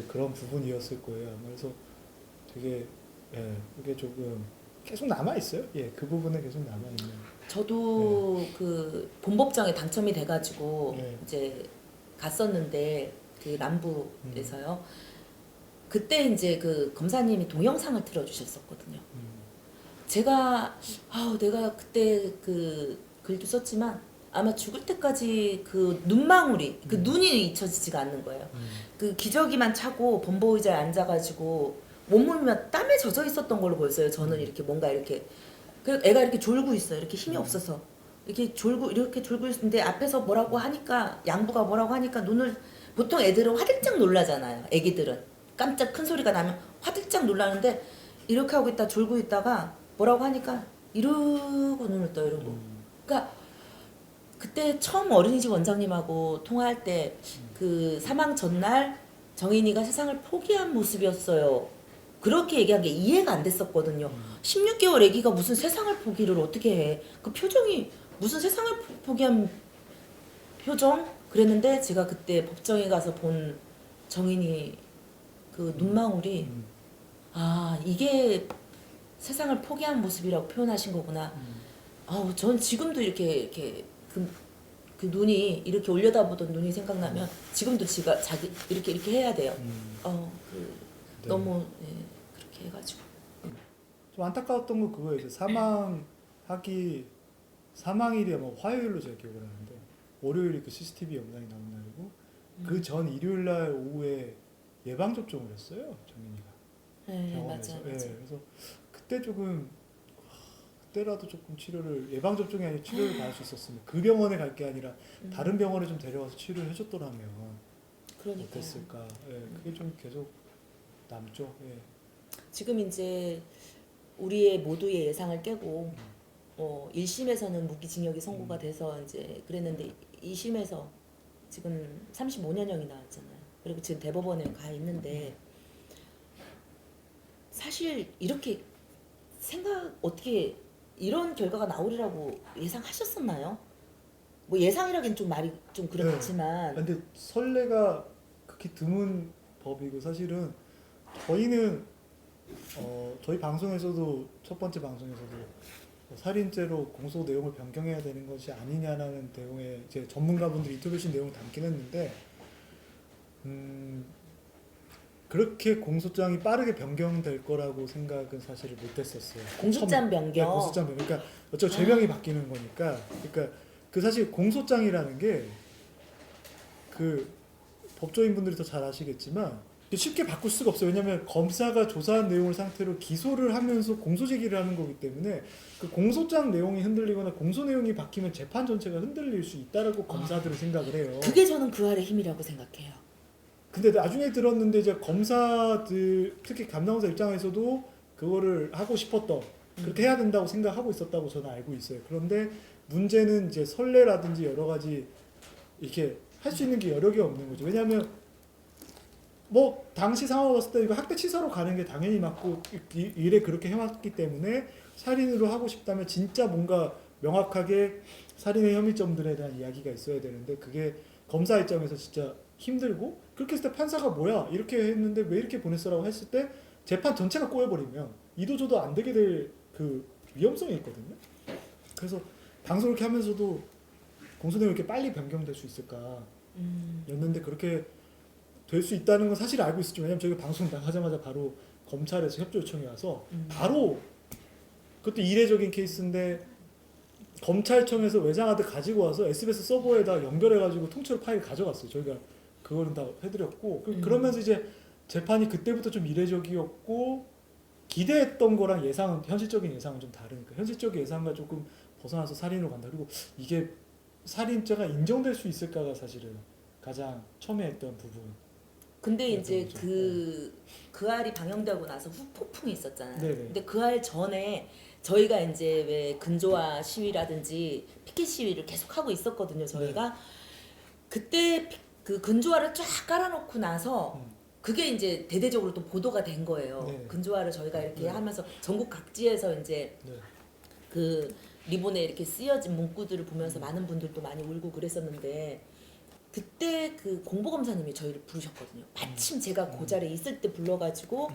그런 부분이었을 거예요. 아마. 그래서 되게 그게 조금 계속 남아 있어요. 예, 그 부분에 계속 남아 있는. 저도 그 본법정에 당첨이 돼가지고 네. 이제 갔었는데 그 남부에서요. 그때 이제 그 검사님이 동영상을 틀어주셨었거든요. 제가 내가 그때 그 글도 썼지만 아마 죽을 때까지 그 눈망울이 그 눈이 잊혀지지가 않는 거예요. 그 기저귀만 차고 범보 의자에 앉아가지고 온몸이 막 땀에 젖어 있었던 걸로 보였어요. 저는 이렇게 뭔가 이렇게 그래서 애가 이렇게 졸고 있어요. 이렇게 힘이 없어서 이렇게 졸고 있는데 앞에서 뭐라고 하니까 양부가 뭐라고 하니까 눈을 보통 애들은 화들짝 놀라잖아요. 애기들은 깜짝 큰 소리가 나면 화들짝 놀라는데 이렇게 하고 있다 졸고 있다가 뭐라고 하니까 이러고 눈을 떠 이러고. 그러니까 그때 처음 어린이집 원장님하고 통화할 때 그 사망 전날 정인이가 세상을 포기한 모습이었어요. 그렇게 얘기한 게 이해가 안 됐었거든요. 16개월 아기가 무슨 세상을 포기를 어떻게 해? 그 표정이 무슨 세상을 포기한 표정? 그랬는데 제가 그때 법정에 가서 본 정인이 그 눈망울이 이게 세상을 포기한 모습이라고 표현하신 거구나. 전 지금도 이렇게 그 눈이 이렇게 올려다보던 눈이 생각나면 지금도 자기 이렇게 해야 돼요. 네. 너무 그렇게 해가지고. 좀 안타까웠던 건 그거예요. 사망일이 아마 화요일로 제가 기억을 하는데 월요일이 그 CCTV 영상이 나온 날이고 그 전 일요일 날 오후에 예방 접종을 했어요. 정민이가 네, 병원에서. 맞아요. 그래서 그때 그때라도 조금 치료를 예방 접종이 아니라 치료를 받을 수 있었으면 그 병원에 갈 게 아니라 다른 병원에 좀 데려와서 치료를 해줬더라면 그러니까요. 어땠을까. 그게 좀 계속 남죠. 지금 이제 우리의 모두의 예상을 깨고 1심에서는 무기징역이 선고가 돼서 이제 그랬는데 2심에서 지금 35년형이 나왔잖아요. 그리고 지금 대법원에 가 있는데 사실 이렇게 어떻게 이런 결과가 나오리라고 예상하셨었나요? 뭐 예상이라기엔 좀 말이 좀 그렇지만 근데 선례가 극히 드문 법이고 사실은 저희는 저희 방송에서도 첫 번째 방송에서도 살인죄로 공소 내용을 변경해야 되는 것이 아니냐라는 내용의 이제 전문가분들이 인터뷰하신 내용을 담긴 했는데 그렇게 공소장이 빠르게 변경될 거라고 생각은 사실 못했었어요. 공소장 변경. 네, 공소장 변경. 그러니까 어차피 제명이 바뀌는 거니까. 그러니까 그 사실 공소장이라는 게 그 법조인분들이 더 잘 아시겠지만 쉽게 바꿀 수가 없어요. 왜냐하면 검사가 조사한 내용을 상태로 기소를 하면서 공소 제기를 하는 거기 때문에 그 공소장 내용이 흔들리거나 공소 내용이 바뀌면 재판 전체가 흔들릴 수 있다라고 검사들은 생각을 해요. 그게 저는 그 알의 힘이라고 생각해요. 근데 나중에 들었는데 이제 검사들 특히 감사원사 입장에서도 그거를 하고 싶었던 그렇게 해야 된다고 생각하고 있었다고 저는 알고 있어요. 그런데 문제는 이제 선례라든지 여러 가지 이렇게 할 수 있는 게 여력이 없는 거죠. 왜냐하면 뭐 당시 상황을 봤을 때 이거 학대 치사로 가는 게 당연히 맞고 일에 그렇게 해왔기 때문에 살인으로 하고 싶다면 진짜 뭔가 명확하게 살인의 혐의점들에 대한 이야기가 있어야 되는데 그게 검사 입장에서 진짜 힘들고 그렇게 했을 때 판사가 뭐야 이렇게 했는데 왜 이렇게 보냈어라고 했을 때 재판 전체가 꼬여버리면 이도저도 안 되게 될 그 위험성이 있거든요. 그래서 방송을 이렇게 하면서도 공소내용이 이렇게 빨리 변경될 수 있을까 였는데 그렇게 될 수 있다는 건 사실 알고 있었죠. 왜냐면 저희가 방송 나가자마자 바로 검찰에서 협조 요청이 와서 바로 그것도 이례적인 케이스인데 검찰청에서 외장하드 가지고 와서 SBS 서버에다 연결해가지고 통째로 파일 가져갔어요. 저희가 그거는 다 해드렸고 그러면서 이제 재판이 그때부터 좀 이례적이었고 기대했던 거랑 예상은 현실적인 예상은 좀 다르니까 현실적인 예상과 조금 벗어나서 살인으로 간다. 그리고 이게 살인죄가 인정될 수 있을까가 사실은 가장 처음에 했던 부분. 근데 네, 이제 그렇죠. 그 알이 방영되고 나서 후폭풍이 있었잖아요. 네네. 근데 그 알 전에 저희가 이제 왜 근조화 시위라든지 피켓 시위를 계속 하고 있었거든요. 저희가 그때 그 근조화를 쫙 깔아놓고 나서 음. 그게 이제 대대적으로 또 보도가 된 거예요. 네. 근조화를 저희가 이렇게 네. 하면서 전국 각지에서 이제 네. 그 리본에 이렇게 쓰여진 문구들을 보면서 많은 분들도 많이 울고 그랬었는데 그때 그 공보검사님이 저희를 부르셨거든요. 마침 제가 그 자리에 있을 때 불러가지고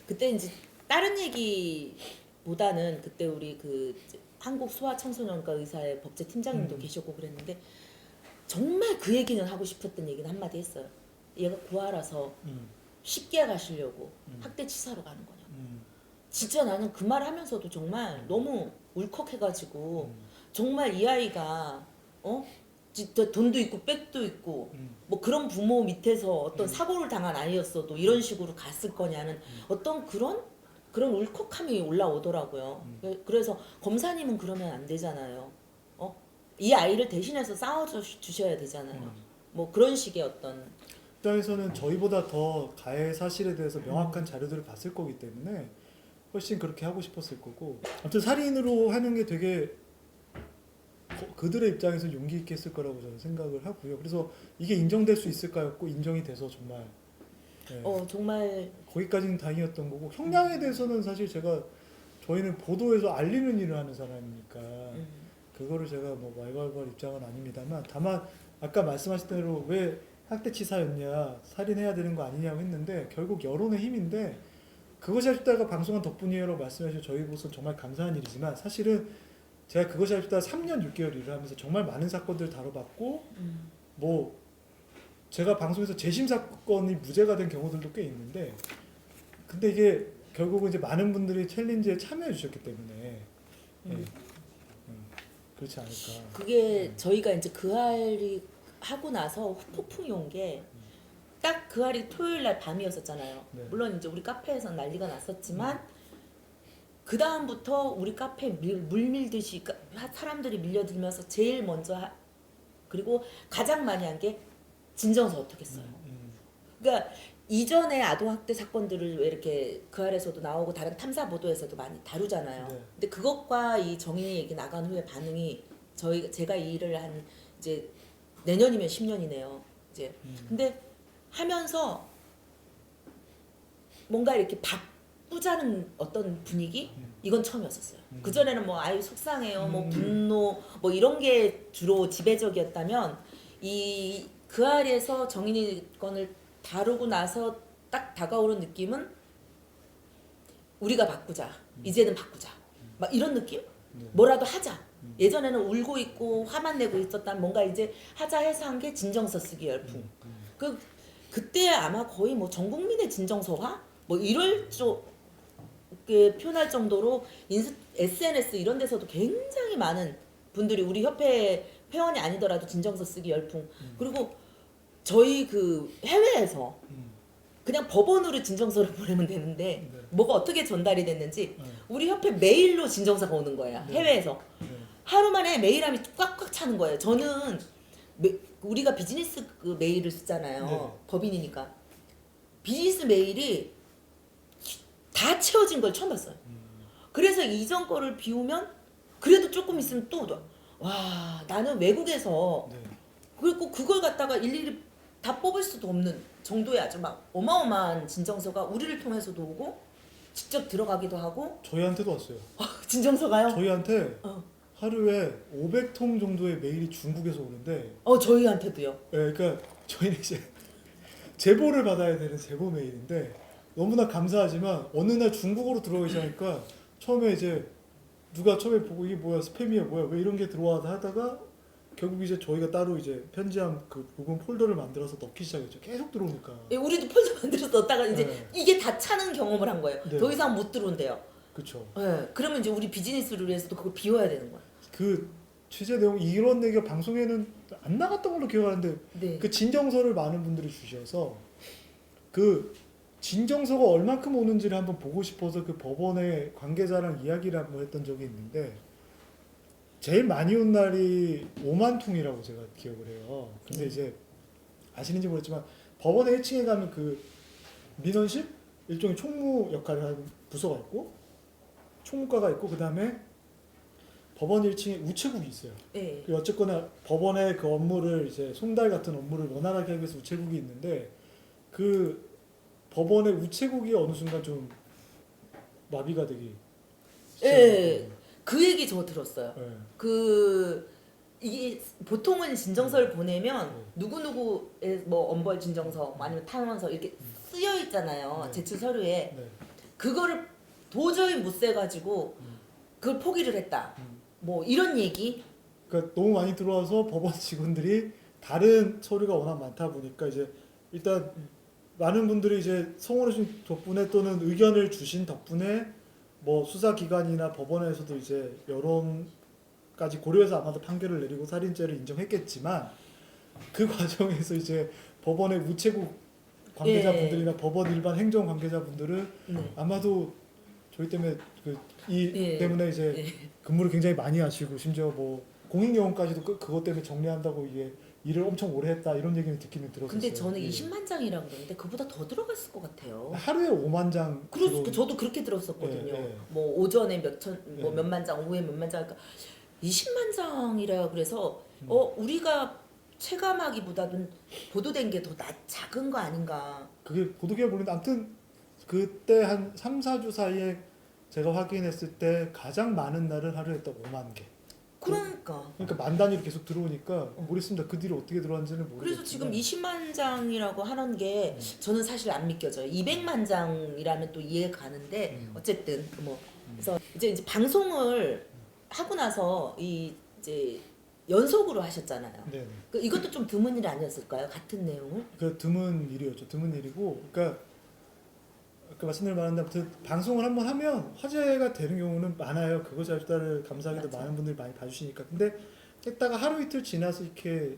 그때 이제 다른 얘기보다는 그때 우리 그 한국 소아청소년과 의사의 법제팀장님도 계셨고 그랬는데 정말 그 얘기는 하고 싶었던 얘기는 한마디 했어요. 얘가 고아라서 쉽게 가시려고 학대치사로 가는 거냐. 진짜 나는 그 말 하면서도 정말 너무 울컥해가지고 정말 이 아이가 진짜 돈도 있고 백도 있고 뭐 그런 부모 밑에서 어떤 사고를 당한 아이였어도 이런 식으로 갔을 거냐는 어떤 그런 울컥함이 올라오더라고요. 그래서 검사님은 그러면 안 되잖아요. 이 아이를 대신해서 싸워주셔야 되잖아요. 뭐 그런 식의 어떤 입장에서는 저희보다 더 가해 사실에 대해서 명확한 자료들을 봤을 거기 때문에 훨씬 그렇게 하고 싶었을 거고 아무튼 살인으로 하는 게 되게 그들의 입장에서 용기 있게 했을 거라고 저는 생각을 하고요. 그래서 이게 인정될 수 있을까였고 인정이 돼서 정말 정말 거기까지는 다행이었던 거고 형량에 대해서는 사실 저희는 보도에서 알리는 일을 하는 사람이니까 그거를 제가 뭐 왈가왈부할 입장은 아닙니다만 다만 아까 말씀하신 대로 왜 학대치사였냐 살인해야 되는 거 아니냐고 했는데 결국 여론의 힘인데 그것이 아쉽다가 방송한 덕분이에요라고 말씀하셔서 저희로서 정말 감사한 일이지만 사실은 제가 그것이 아쉽다 3년 6개월 일을 하면서 정말 많은 사건들을 다뤄봤고 뭐 제가 방송에서 재심 사건이 무죄가 된 경우들도 꽤 있는데 근데 이게 결국은 이제 많은 분들이 챌린지에 참여해 주셨기 때문에 그렇지 않을까. 그게 저희가 이제 그 알이 하고 나서 폭풍이 온 게 딱 그 알이 토요일 날 밤이었었잖아요. 네. 물론 이제 우리 카페에서 난리가 났었지만 그 다음부터 우리 카페에 물밀듯이 사람들이 밀려들면서 제일 먼저 그리고 가장 많이 한 게 진정서 어떻게 써요. 그러니까 이전에 아동학대 사건들을 왜 이렇게 그 알에서도 나오고 다른 탐사 보도에서도 많이 다루잖아요. 네. 근데 그것과 이 정인이 얘기 나간 후에 반응이 제가 이 일을 한 이제 내년이면 10년이네요. 이제 근데 하면서 뭔가 이렇게 바꾸자는 어떤 분위기 이건 처음이었었어요. 그 전에는 뭐 아유 속상해요, 뭐 분노 뭐 이런 게 주로 지배적이었다면 이 그 알에서 정인이 건을 다루고 나서 딱 다가오는 느낌은 우리가 바꾸자, 이제는 바꾸자, 막 이런 느낌? 뭐라도 하자. 예전에는 울고 있고 화만 내고 있었다면 뭔가 이제 하자 해서 한 게 진정서 쓰기 열풍. 그때 아마 거의 뭐 전 국민의 진정서화 뭐 이럴 게 표현할 정도로 SNS 이런 데서도 굉장히 많은 분들이 우리 협회 회원이 아니더라도 진정서 쓰기 열풍. 그리고 저희 그 해외에서 그냥 법원으로 진정서를 보내면 되는데 뭐가 어떻게 전달이 됐는지 우리 협회 메일로 진정서가 오는 거예요. 해외에서. 하루 만에 메일함이 꽉꽉 차는 거예요. 저는 우리가 비즈니스 그 메일을 쓰잖아요. 법인이니까. 비즈니스 메일이 다 채워진 걸 처음 봤어요. 그래서 이전 거를 비우면 그래도 조금 있으면 또 와 나는 외국에서 그리고 그걸 갖다가 일일이 다 뽑을 수도 없는 정도의 아주 막 어마어마한 진정서가 우리를 통해서도 오고 직접 들어가기도 하고 저희한테도 왔어요. 진정서가요? 저희한테 하루에 500통 정도의 메일이 중국에서 오는데 저희한테도요. 네, 그러니까 저희는 이제 제보를 받아야 되는 제보 메일인데 너무나 감사하지만 어느 날 중국어로 들어오기 시작하니까 처음에 이제 누가 처음에 보고 이게 뭐야 스팸이야 뭐야 왜 이런 게 들어와 하다가 결국 이제 저희가 따로 이제 편지함 그 부분 폴더를 만들어서 넣기 시작했죠. 계속 들어오니까. 예, 우리도 폴더 만들어서 넣었다가 이제 네. 이게 다 차는 경험을 한 거예요. 네. 더 이상 못 들어온대요. 그렇죠. 예, 그러면 이제 우리 비즈니스를 위해서도 그걸 비워야 되는 거야. 그 취재 내용 이런 얘기가 방송에는 안 나갔던 걸로 기억하는데 네. 그 진정서를 많은 분들이 주셔서 그 진정서가 얼만큼 오는지를 한번 보고 싶어서 그 법원의 관계자랑 이야기를 한번 했던 적이 있는데 제일 많이 온 날이 5만 통이라고 제가 기억을 해요. 근데 이제 아시는지 모르겠지만 법원의 1층에 가면 그 민원실 일종의 총무 역할을 하는 부서가 있고 총무과가 있고 그 다음에 법원 1층에 우체국이 있어요. 예. 그 어쨌거나 법원의 그 업무를 이제 송달 같은 업무를 원활하게 하기 위해서 우체국이 있는데 그 법원의 우체국이 어느 순간 좀 마비가 되기 예. 시작했거든요. 그 얘기 저 들었어요. 예. 그 이게 보통은 진정서를 보내면 네. 누구누구의 뭐 엄벌 진정서 뭐 아니면 탄원서 이렇게 쓰여 있잖아요. 네. 제출 서류에. 네. 그거를 도저히 못 세가지고 그걸 포기를 했다. 뭐 이런 얘기. 그러니까 너무 많이 들어와서 법원 직원들이 다른 서류가 워낙 많다 보니까 이제 일단 많은 분들이 이제 성원해 주신 덕분에 또는 의견을 주신 덕분에 뭐 수사기관이나 법원에서도 이제 여론까지 고려해서 아마도 판결을 내리고 살인죄를 인정했겠지만 그 과정에서 이제 법원의 우체국 관계자분들이나 법원 일반 행정 관계자분들은 네. 아마도 저희 때문에 예. 때문에 이제 예. 근무를 굉장히 많이 하시고 심지어 뭐 공익요원까지도 그것 때문에 정리한다고 이게 일을 엄청 오래 했다 이런 얘기는 듣기는 들었었어요. 근데 저는 예. 20만 장이라고 그러는데 그보다 더 들어갔을 것 같아요. 하루에 5만 장. 저도 그렇게 들었었거든요. 예, 예. 뭐 오전에 뭐 예. 몇만 장, 오후에 몇만 장, 그러니까 20만 장이라 그래서 우리가 체감하기보다는 보도된 게 더 작은 거 아닌가. 그게 보도기가 보는데 아무튼 그때 한 3, 4주 사이에 제가 확인했을 때 가장 많은 날은 하루에 딱 5만 개. 그러니까. 그러니까 만 단위로 계속 들어오니까 모르겠습니다. 그 뒤로 어떻게 들어왔는지는 모르겠지만. 그래서 지금 20만 장이라고 하는 게 저는 사실 안 믿겨져요. 200만 장이라면 또 이해가 가는데 어쨌든 뭐 그래서 이제 방송을 하고 나서 이제 연속으로 하셨잖아요. 네. 이것도 좀 드문 일 아니었을까요? 같은 내용을? 그 드문 일이었죠. 드문 일이고, 그러니까 아까 말씀드린 말한데 아무튼 방송을 한번 하면 화제가 되는 경우는 많아요. 그것이 아주 감사하게도 맞아요. 많은 분들이 많이 봐주시니까. 근데 했다가 하루 이틀 지나서 이렇게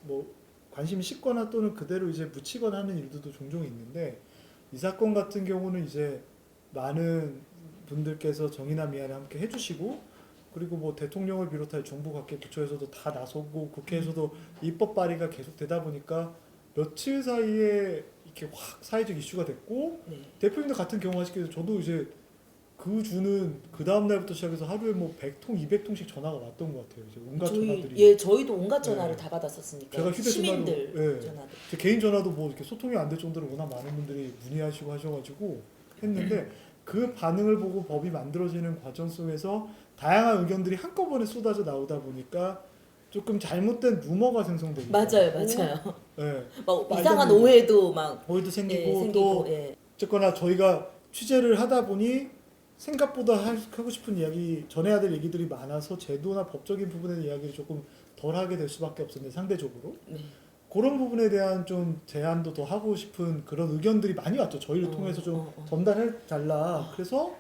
뭐 관심이 식거나 또는 그대로 이제 묻히거나 하는 일들도 종종 있는데 이 사건 같은 경우는 이제 많은 분들께서 정의나 미안을 함께 해주시고 그리고 뭐 대통령을 비롯해 정부 각계 부처에서도 다 나서고 국회에서도 입법 발의가 계속 되다 보니까 며칠 사이에 이렇게 확 사회적 이슈가 됐고 네. 대표님도 같은 경우 하시겠죠. 저도 이제 그 주는 그 다음 날부터 시작해서 하루에 뭐 100통, 200통씩 전화가 왔던 것 같아요. 이제 온갖 전화들이. 저희도 온갖 전화를 네. 다 받았었으니까. 제가 휴대전화로, 시민들 예. 전화도. 제 개인 전화도 뭐 이렇게 소통이 안 될 정도로 워낙 많은 분들이 문의하시고 하셔가지고 했는데 그 반응을 보고 법이 만들어지는 과정 속에서 다양한 의견들이 한꺼번에 쏟아져 나오다 보니까 조금 잘못된 루머가 생성되고 맞아요. 예. 막 말도 이상한 안 되는 오해도 막 오해도 생기고, 예, 생기고 또 예. 어쨌거나 저희가 취재를 하다 보니 생각보다 하고 싶은 이야기, 전해야 될 얘기들이 많아서 제도나 법적인 부분의 이야기를 조금 덜 하게 될 수밖에 없었는데 상대적으로 네. 그런 부분에 대한 좀 제안도 더 하고 싶은 그런 의견들이 많이 왔죠. 저희를 통해서 좀 전달해 달라. 그래서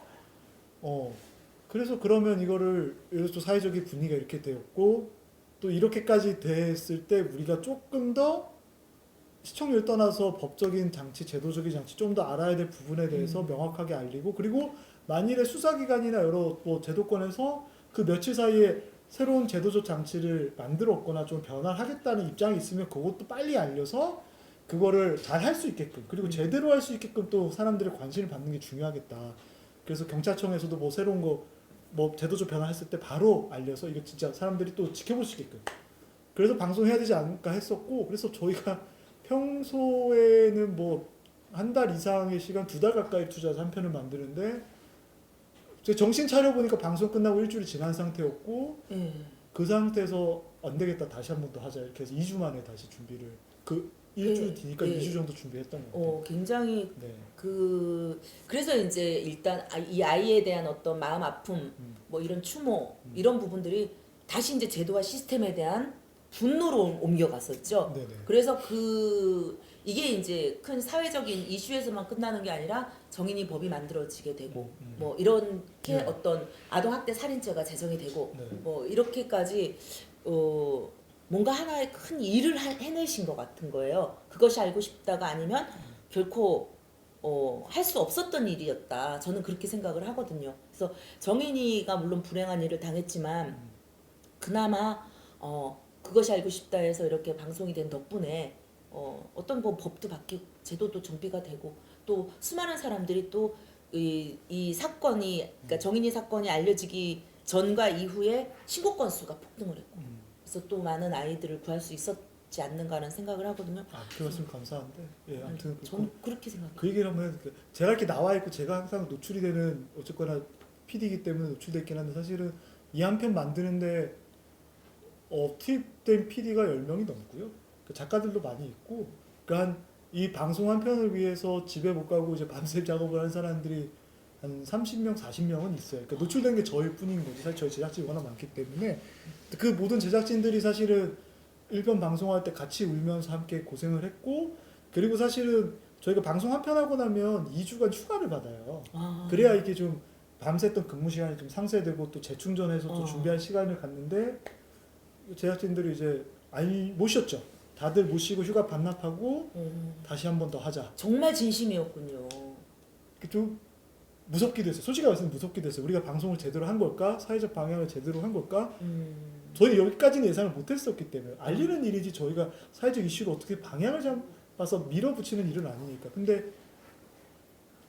그러면 이거를 이렇게 사회적인 분위기가 이렇게 되었고 또 이렇게까지 됐을 때 우리가 조금 더 시청률 떠나서 법적인 장치, 제도적인 장치 좀 더 알아야 될 부분에 대해서 명확하게 알리고 그리고 만일에 수사기관이나 여러 뭐 제도권에서 그 며칠 사이에 새로운 제도적 장치를 만들었거나 좀 변화하겠다는 입장이 있으면 그것도 빨리 알려서 그거를 잘 할 수 있게끔 그리고 제대로 할 수 있게끔 또 사람들의 관심을 받는 게 중요하겠다. 그래서 경찰청에서도 뭐 새로운 거 뭐 제도적 변화했을 때 바로 알려서 이거 진짜 사람들이 또 지켜볼 수 있게끔 그래서 방송해야 되지 않을까 했었고 그래서 저희가 평소에는 뭐 한 달 이상의 시간 2달 가까이 투자해서 한 편을 만드는데 정신 차려 보니까 방송 끝나고 일주일이 지난 상태였고 예. 그 상태에서 안 되겠다 다시 한 번 더 하자 이렇게 해서 2주 만에 다시 준비를 그 일주일 예, 뒤니까 예. 2주 정도 준비했던 것 같아요. 굉장히 네. 그래서 이제 일단 이 아이에 대한 어떤 마음 아픔, 뭐 이런 추모 이런 부분들이 다시 이제 제도와 시스템에 대한 분노로 옮겨갔었죠. 네네. 그래서 이게 이제 큰 사회적인 이슈에서만 끝나는 게 아니라 정인이 법이 만들어지게 되고 뭐 이렇게 네. 어떤 아동학대 살인죄가 제정이 되고 네. 뭐 이렇게까지 뭔가 하나의 큰 일을 해내신 것 같은 거예요. 그것이 알고 싶다가 아니면 결코 할 수 없었던 일이었다. 저는 그렇게 생각을 하거든요. 그래서 정인이가 물론 불행한 일을 당했지만 그나마 그것이 알고 싶다 해서 이렇게 방송이 된 덕분에 어떤 뭐 법도 바뀌고 제도도 정비가 되고 또 수많은 사람들이 또 이 사건이 그러니까 정인이 사건이 알려지기 전과 이후에 신고 건수가 폭등을 했고 그래서 또 많은 아이들을 구할 수 있었지 않는가 하는 생각을 하거든요. 그 말씀 감사한데, 예, 아무튼 저는 그렇게 생각해요. 그 얘기를 한번 해야 될게요. 제가 이렇게 나와 있고 제가 항상 노출이 되는 어쨌거나 PD이기 때문에 노출됐긴 한데 사실은 이 한 편 만드는데 투입된 PD가 10명이 넘고요. 그 작가들도 많이 있고, 그러니까 이 방송 한 편을 위해서 집에 못 가고 이제 밤새 작업을 한 사람들이 한 30명, 40명은 있어요. 그러니까 노출된 게 저희 뿐인 거지. 사실 저희 제작진이 워낙 많기 때문에 그 모든 제작진들이 사실은 1편 방송할 때 같이 울면서 함께 고생을 했고, 그리고 사실은 저희가 방송 한 편 하고 나면 2주간 휴가를 받아요. 그래야 이게 좀 밤샜던 근무 시간이 좀 상쇄되고 또 재충전해서 또 준비할 시간을 갖는데 제작진들이 이제 못 쉬었죠. 다들 못 쉬고 휴가 반납하고 다시 한 번 더 하자. 정말 진심이었군요. 좀 무섭기도 했어요. 솔직히 말해서 무섭기도 했어요. 우리가 방송을 제대로 한 걸까? 사회적 방향을 제대로 한 걸까? 저희 여기까지는 예상을 못했었기 때문에 알리는 일이지 저희가 사회적 이슈를 어떻게 방향을 잡아서 밀어붙이는 일은 아니니까. 근데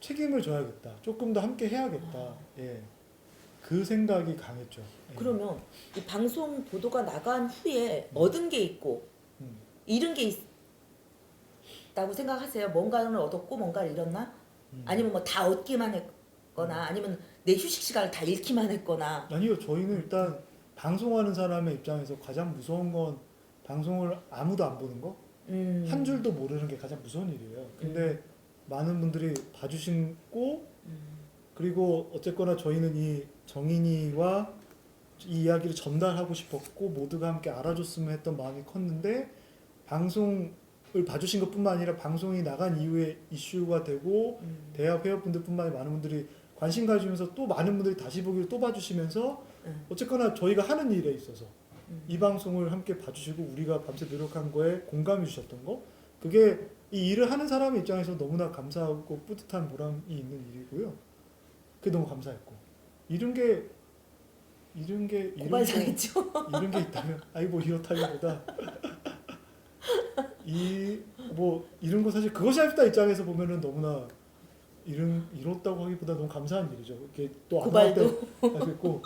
책임을 져야겠다. 조금 더 함께 해야겠다. 예. 그 생각이 강했죠. 예. 그러면 이 방송 보도가 나간 후에 얻은 게 있고 음. 잃은 게 있다고 생각하세요? 뭔가를 얻었고 뭔가를 잃었나? 아니면 뭐 다 얻기만 했거나 아니면 내 휴식 시간을 다 잃기만 했거나. 아니요. 저희는 일단 방송하는 사람의 입장에서 가장 무서운 건 방송을 아무도 안 보는 거? 한 줄도 모르는 게 가장 무서운 일이에요. 근데 많은 분들이 봐주시고 그리고 어쨌거나 저희는 이 정인이와 이 이야기를 전달하고 싶었고 모두가 함께 알아줬으면 했던 마음이 컸는데 방송을 봐주신 것뿐만 아니라 방송이 나간 이후에 이슈가 되고 대학 회원분들뿐만 아니라 많은 분들이 관심 가지면서 또 많은 분들이 다시 보기를 또 봐주시면서 어쨌거나 저희가 하는 일에 있어서 이 방송을 함께 봐주시고 우리가 밤새 노력한 거에 공감해 주셨던 거 그게 이 일을 하는 사람의 입장에서 너무나 감사하고 뿌듯한 보람이 있는 일이고요. 그게 너무 감사했고 이런 게 고발당했죠. 이런 게 있다면 아이 뭐 이렇다기보다 이 뭐 이런 거 사실 그것이 아쉽다 입장에서 보면은 너무나 이뤘다고 하기보다 너무 감사한 일이죠. 이게 또 고발도 하겠고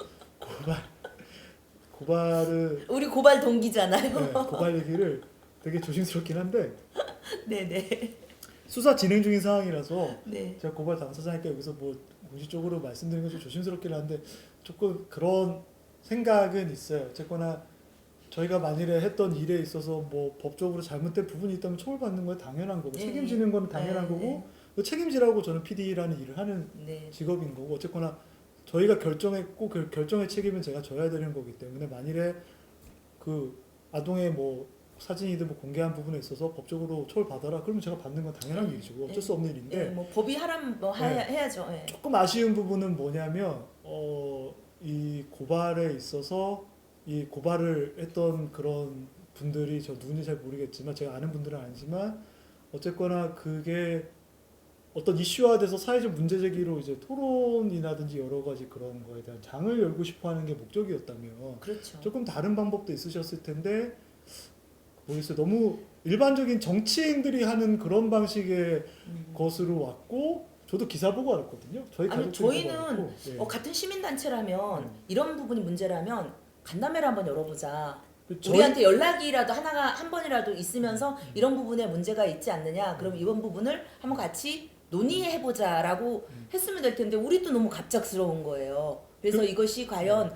고발을 우리 고발 동기잖아요. 네, 고발 얘기를 되게 조심스럽긴 한데 네네. 수사 진행 중인 상황이라서 네. 제가 고발 당사자니까 여기서 뭐 공식적으로 말씀드리는 건 좀 조심스럽긴 한데 조금 그런 생각은 있어요. 어쨌거나 저희가 만일에 했던 일에 있어서 뭐 법적으로 잘못된 부분이 있다면 처벌받는 건 당연한 거고 네. 책임지는 건 당연한 네. 거고 그 책임지라고 저는 PD라는 일을 하는 네. 직업인 거고 어쨌거나 저희가 결정했고 그 결정의 책임은 제가 져야 되는 거기 때문에 만일에 그 아동의 뭐 사진이든 뭐 공개한 부분에 있어서 법적으로 처벌받아라 그러면 제가 받는 건 당연한 일이고 어쩔 수 없는 일인데 네, 뭐 법이 하라면 뭐 해야죠. 네. 조금 아쉬운 부분은 뭐냐면 이 고발에 있어서 이 고발을 했던 그런 분들이 저 누군지 잘 모르겠지만 제가 아는 분들은 아니지만 어쨌거나 그게 어떤 이슈화돼서 사회적 문제 제기로 이제 토론이라든지 여러 가지 그런 거에 대한 장을 열고 싶어하는 게 목적이었다면 그렇죠. 조금 다른 방법도 있으셨을 텐데 모르겠어요. 너무 일반적인 정치인들이 하는 그런 방식의 것으로 왔고 저도 기사 보고 알았거든요. 저희 아니 가족들이 보고 저희는 알았고, 예. 같은 시민단체라면 이런 부분이 문제라면 간담회를 한번 열어보자. 저희- 우리한테 연락이라도 하나가 한 번이라도 있으면서 이런 부분에 문제가 있지 않느냐. 그럼 이번 부분을 한번 같이 논의해보자라고 했으면 될 텐데 우리도 너무 갑작스러운 거예요. 그래서 이것이 과연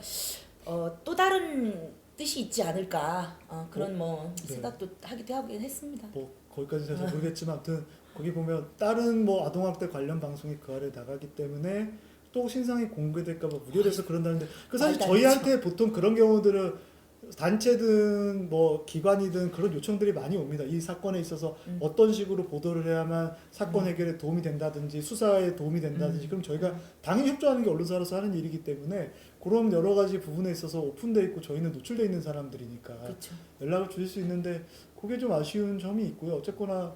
또 다른 뜻이 있지 않을까 그런 뭐 네. 생각도 하긴 했습니다. 뭐 거기까지 잘 모르겠지만 아무튼 거기 보면 다른 뭐 아동학대 관련 방송이 그 아래 나가기 때문에 또 신상이 공개될까봐 우려돼서 그런다는데 그 사실 말도 안 저희한테 보통 그런 경우들은 단체든 뭐 기관이든 그런 요청들이 많이 옵니다. 이 사건에 있어서 어떤 식으로 보도를 해야만 사건 해결에 도움이 된다든지 수사에 도움이 된다든지 그럼 저희가 당연히 협조하는 게 언론사로서 하는 일이기 때문에 그런 여러 가지 부분에 있어서 오픈돼 있고 저희는 노출돼 있는 사람들이니까 그렇죠. 연락을 주실 수 있는데 그게 좀 아쉬운 점이 있고요. 어쨌거나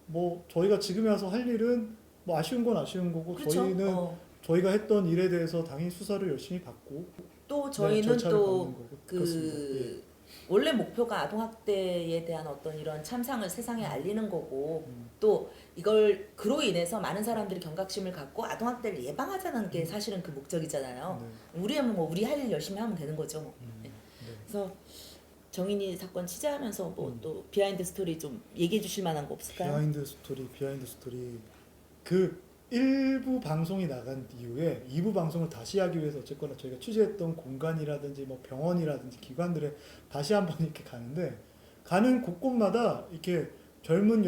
뭐 저희가 지금에 와서 할 일은 뭐 아쉬운 건 아쉬운 거고 그렇죠. 저희는 저희가 했던 일에 대해서 당연히 수사를 열심히 받고 또 저희는 절차를 밟는 또 거고. 그 그렇습니다. 예. 원래 목표가 아동학대에 대한 어떤 이런 참상을 세상에 알리는 거고 음. 또 이걸 그로 인해서 많은 사람들이 경각심을 갖고 아동학대를 예방하자는 게 사실은 그 목적이잖아요. 우리는 뭐 우리 할 일 열심히 하면 되는 거죠. 뭐. 네. 네. 그래서 정인이 사건 취재하면서 뭐 음. 또 비하인드 스토리 좀 얘기해 주실 만한 거 없을까요? 비하인드 스토리 그 1부 방송이 나간 이후에 2부 방송을 다시 하기 위해서 어쨌거나 저희가 취재했던 공간이라든지 뭐 병원이라든지 기관들에 다시 한번 이렇게 가는데 가는 곳곳마다 이렇게 젊은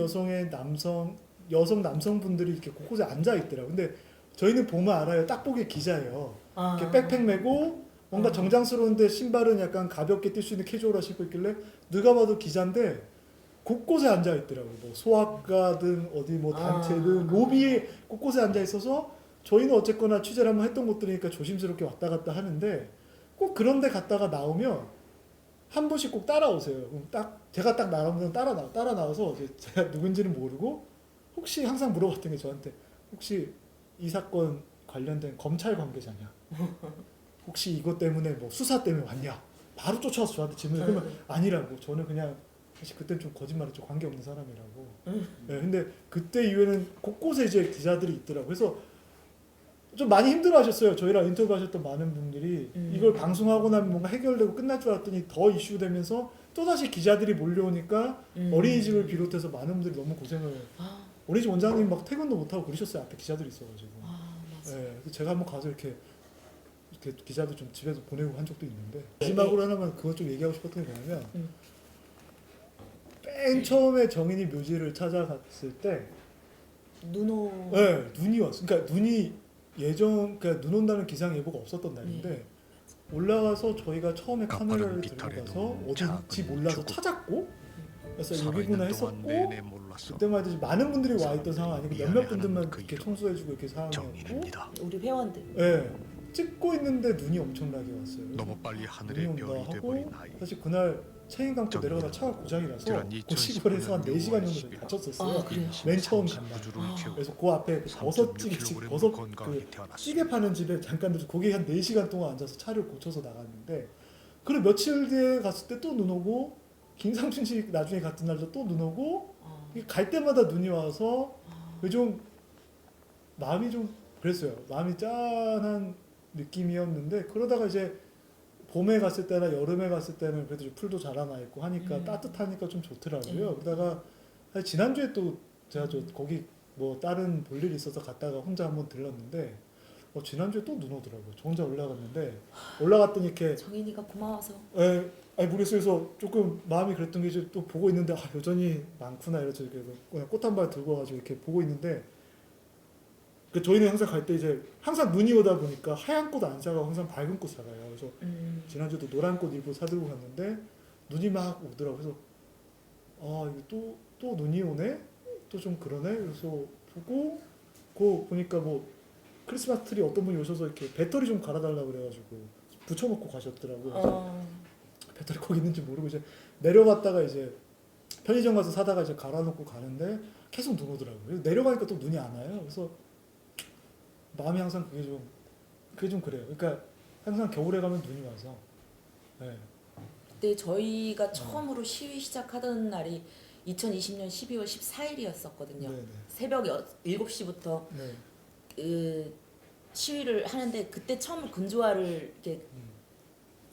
남성분들이 이렇게 곳곳에 앉아 있더라고요. 근데 저희는 보면 알아요. 딱 보기에 기자예요. 아. 이렇게 백팩 메고 뭔가 아. 정장스러운데 신발은 약간 가볍게 뛸 수 있는 캐주얼화 신고 있길래 누가 봐도 기자인데 곳곳에 앉아 있더라고요. 뭐 소아과든 어디 뭐 단체든 로비에 곳곳에 앉아 있어서 저희는 어쨌거나 취재를 한번 했던 곳들이니까 조심스럽게 왔다 갔다 하는데 꼭 그런데 갔다가 나오면 한 분씩 꼭 따라오세요. 그럼 제가 딱 나오면 따라 나와서 이제 제가 누군지는 모르고 혹시 항상 물어봤던 게 저한테 혹시 이 사건 관련된 검찰 관계자냐? 혹시 이것 때문에 뭐 수사 때문에 왔냐? 바로 쫓아와서 저한테 질문을 그러면 아니라고 저는 그냥 사실 그때는 좀 거짓말했죠. 관계없는 사람이라고. 네, 근데 그때 이후에는 곳곳에 이제 기자들이 있더라고요. 그래서 좀 많이 힘들어하셨어요. 저희랑 인터뷰하셨던 많은 분들이 이걸 방송하고 나면 뭔가 해결되고 끝날 줄 알았더니 더 이슈되면서 또다시 기자들이 몰려오니까 어린이집을 비롯해서 많은 분들이 너무 고생을 어린이집 원장님 막 퇴근도 못하고 그러셨어요. 앞에 기자들이 있어가지고. 맞아. 네, 그래서 제가 한번 가서 이렇게 기자들 좀 집에서 보내고 한 적도 있는데 마지막으로 하나만 그거 좀 얘기하고 싶었던 게 뭐냐면 맨 처음에 정인이 묘지를 찾아갔을 때 눈오. 네, 눈이 왔어. 그러니까 눈이 그러니까 눈 온다는 기상 예보가 없었던 날인데 올라가서 저희가 처음에 카메라를 들고 가서 어딘지 몰라서 찾았고 그래서 여기구나 했었고 그때만 해도 많은 분들이 와 있던 상황 아니고 몇몇 분들만 이렇게 청소해주고 이렇게 상황이었고 우리 회원들. 네, 찍고 있는데 눈이 엄청나게 왔어요. 너무 빨리 하늘의 눈이 온다 별이 하고 돼버린 아이. 사실 그날 체인 감고 내려가다 차가 고장이라서 지난 그 시골에서 한 4시간 정도 2019년 갇혔었어요. 아, 그래요? 맨 처음 간 날. 그래서 그 앞에 버섯 그 찌개 파는 집에 잠깐 들어서 거기 한 4시간 동안 앉아서 차를 고쳐서 나갔는데 그리고 며칠 뒤에 갔을 때 또 눈 오고 김상춘 씨 나중에 갔던 날도 또 눈 오고 갈 때마다 눈이 와서 좀 마음이 좀 그랬어요. 마음이 짠한 느낌이었는데 그러다가 이제 봄에 갔을 때나 여름에 갔을 때는 그래도 좀 풀도 자라나 있고 하니까 따뜻하니까 좀 좋더라고요. 그러다가 사실 지난주에 또 제가 거기 뭐 다른 볼일이 있어서 갔다가 혼자 한번 들렀는데 지난주에 또 눈 오더라고요. 저 혼자 올라갔는데 올라갔더니 이렇게 정인이가 고마워서. 아니 모르겠어요. 그래서 조금 마음이 그랬던 게 이제 또 보고 있는데 여전히 많구나 이러죠. 그냥 꽃 한 발 들고 와가지고 이렇게 보고 있는데 저희는 항상 갈 때 이제 항상 눈이 오다 보니까 하얀 꽃 안 사가고 항상 밝은 꽃 사가요. 그래서 지난주도 노란 꽃 일부 사들고 갔는데 눈이 막 오더라고요. 그래서 이거 또 눈이 오네? 또 좀 그러네? 그래서 보고 보니까 뭐 크리스마스 트리 어떤 분이 오셔서 이렇게 배터리 좀 갈아달라고 그래가지고 붙여놓고 가셨더라고요. 배터리 거기 있는지 모르고 이제 내려갔다가 이제 편의점 가서 사다가 이제 갈아놓고 가는데 계속 눈 오더라고요. 내려가니까 또 눈이 안 와요. 그래서 마음이 항상 그게 좀 그래요. 그러니까 항상 겨울에 가면 눈이 와서. 네. 그때 저희가 처음으로 시위 시작하던 날이 2020년 12월 14일이었었거든요. 네네. 새벽 7시부터 네. 그 시위를 하는데 그때 처음 근조화를 이렇게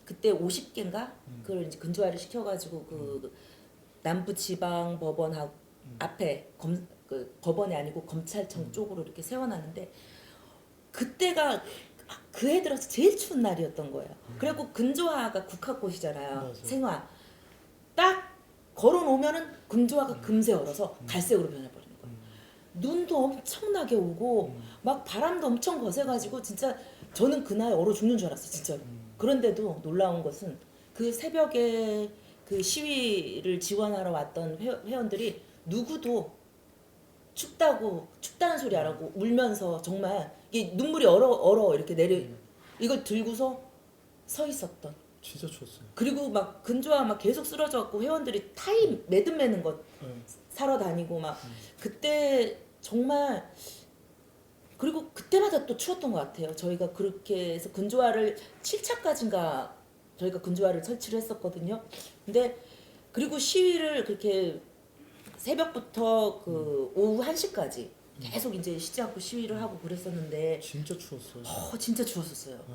그때 50개인가 그걸 이제 근조화를 시켜가지고 그 남부지방 법원 앞에 그 법원이 아니고 검찰청 쪽으로 이렇게 세워놨는데 그때가 그해 들어서 제일 추운 날이었던 거예요. 그리고 근조화가 국화꽃이잖아요. 맞아요. 생화. 딱 걸어놓으면은 근조화가 금세 얼어서 갈색으로 변해버리는 거예요. 눈도 엄청나게 오고 막 바람도 엄청 거세가지고 진짜 저는 그날 얼어 죽는 줄 알았어요. 진짜. 그런데도 놀라운 것은 그 새벽에 그 시위를 지원하러 왔던 회원들이 누구도 춥다는 소리 안 하고 울면서 정말 이게 눈물이 얼어 이렇게 이걸 들고서 서 있었던. 진짜 추웠어요. 그리고 막 근조화 막 계속 쓰러져 갖고 회원들이 타이 매듭 매는 것 사러 다니고 막 그때 정말 그리고 그때마다 또 추웠던 것 같아요. 저희가 그렇게 해서 근조화를 7차까지인가 저희가 근조화를 설치를 했었거든요. 근데 그리고 시위를 그렇게 새벽부터 그 오후 1시까지 계속 이제 쉬지 않고 시위를 하고 그랬었는데 진짜 추웠어요. 진짜 추웠었어요. 네.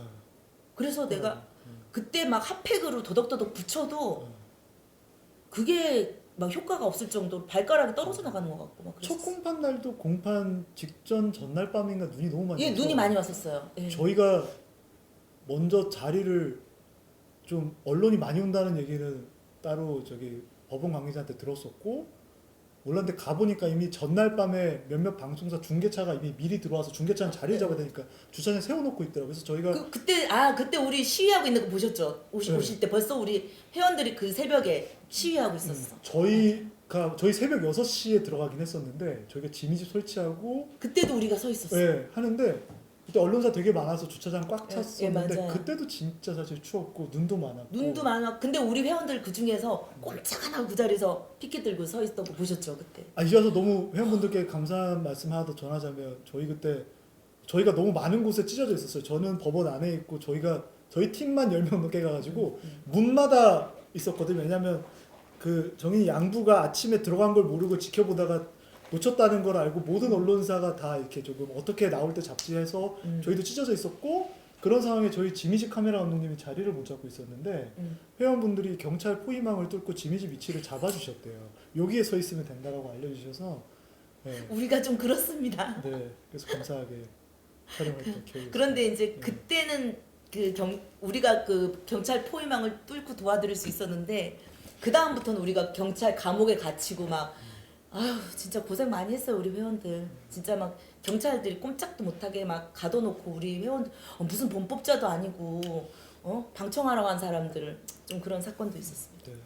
그래서 내가 그때 막 핫팩으로 더덕더덕 붙여도 그게 막 효과가 없을 정도로 발가락이 떨어져 나가는 것 같고 막 첫 그랬었어요. 공판 날도 공판 직전 전날 밤인가 눈이 너무 많이 예, 와서 눈이 많이 왔었어요. 예. 저희가 먼저 자리를 좀 언론이 많이 온다는 얘기는 따로 저기 법원 관계자한테 들었었고 몰랐는데 가보니까 이미 전날 밤에 몇몇 방송사 중계차가 이미 미리 들어와서 중계차는 자리를 잡아야 되니까 주차장에 세워놓고 있더라고요. 그래서 저희가 그때 우리 시위하고 있는 거 보셨죠? 네. 오실 때 벌써 우리 회원들이 그 새벽에 시위하고 있었어. 저희 새벽 6시에 들어가긴 했었는데 저희가 지미집 설치하고 그때도 우리가 서 있었어. 네, 하는데 그때 언론사 되게 많아서 주차장 꽉 예, 찼었는데 맞아요. 그때도 진짜 사실 추웠고 눈도 많았고 눈도 많아. 근데 우리 회원들 그 중에서 꼼짝 안 하고 그 자리에서 피켓 들고 서 있던 거 보셨죠 그때? 이제 와서 너무 회원분들께 감사한 말씀 하나 더 전하자면 저희가 너무 많은 곳에 찢어져 있었어요. 저는 법원 안에 있고 저희 팀만 10명 넘게 가가지고 문마다 있었거든요. 왜냐면 그 정인 양부가 아침에 들어간 걸 모르고 지켜보다가 놓쳤다는 걸 알고 모든 언론사가 다 이렇게 조금 어떻게 나올 때 잡지해서 저희도 찢어져 있었고 그런 상황에 저희 지미집 카메라 감독님이 자리를 못 잡고 있었는데 회원분들이 경찰 포위망을 뚫고 지미집 위치를 잡아주셨대요. 여기에 서 있으면 된다라고 알려주셔서 네, 우리가 좀 그렇습니다. 네 그래서 감사하게 촬영했던 기억이 그런데 있어요. 이제 그때는 우리가 그 경찰 포위망을 뚫고 도와드릴 수 있었는데 그 다음부터는 우리가 경찰 감옥에 갇히고 막 아휴 진짜 고생 많이 했어요 우리 회원들. 진짜 막 경찰들이 꼼짝도 못하게 막 가둬놓고 우리 회원들 무슨 범법자도 아니고 방청하러 간 사람들을 좀 그런 사건도 있었습니다. 네.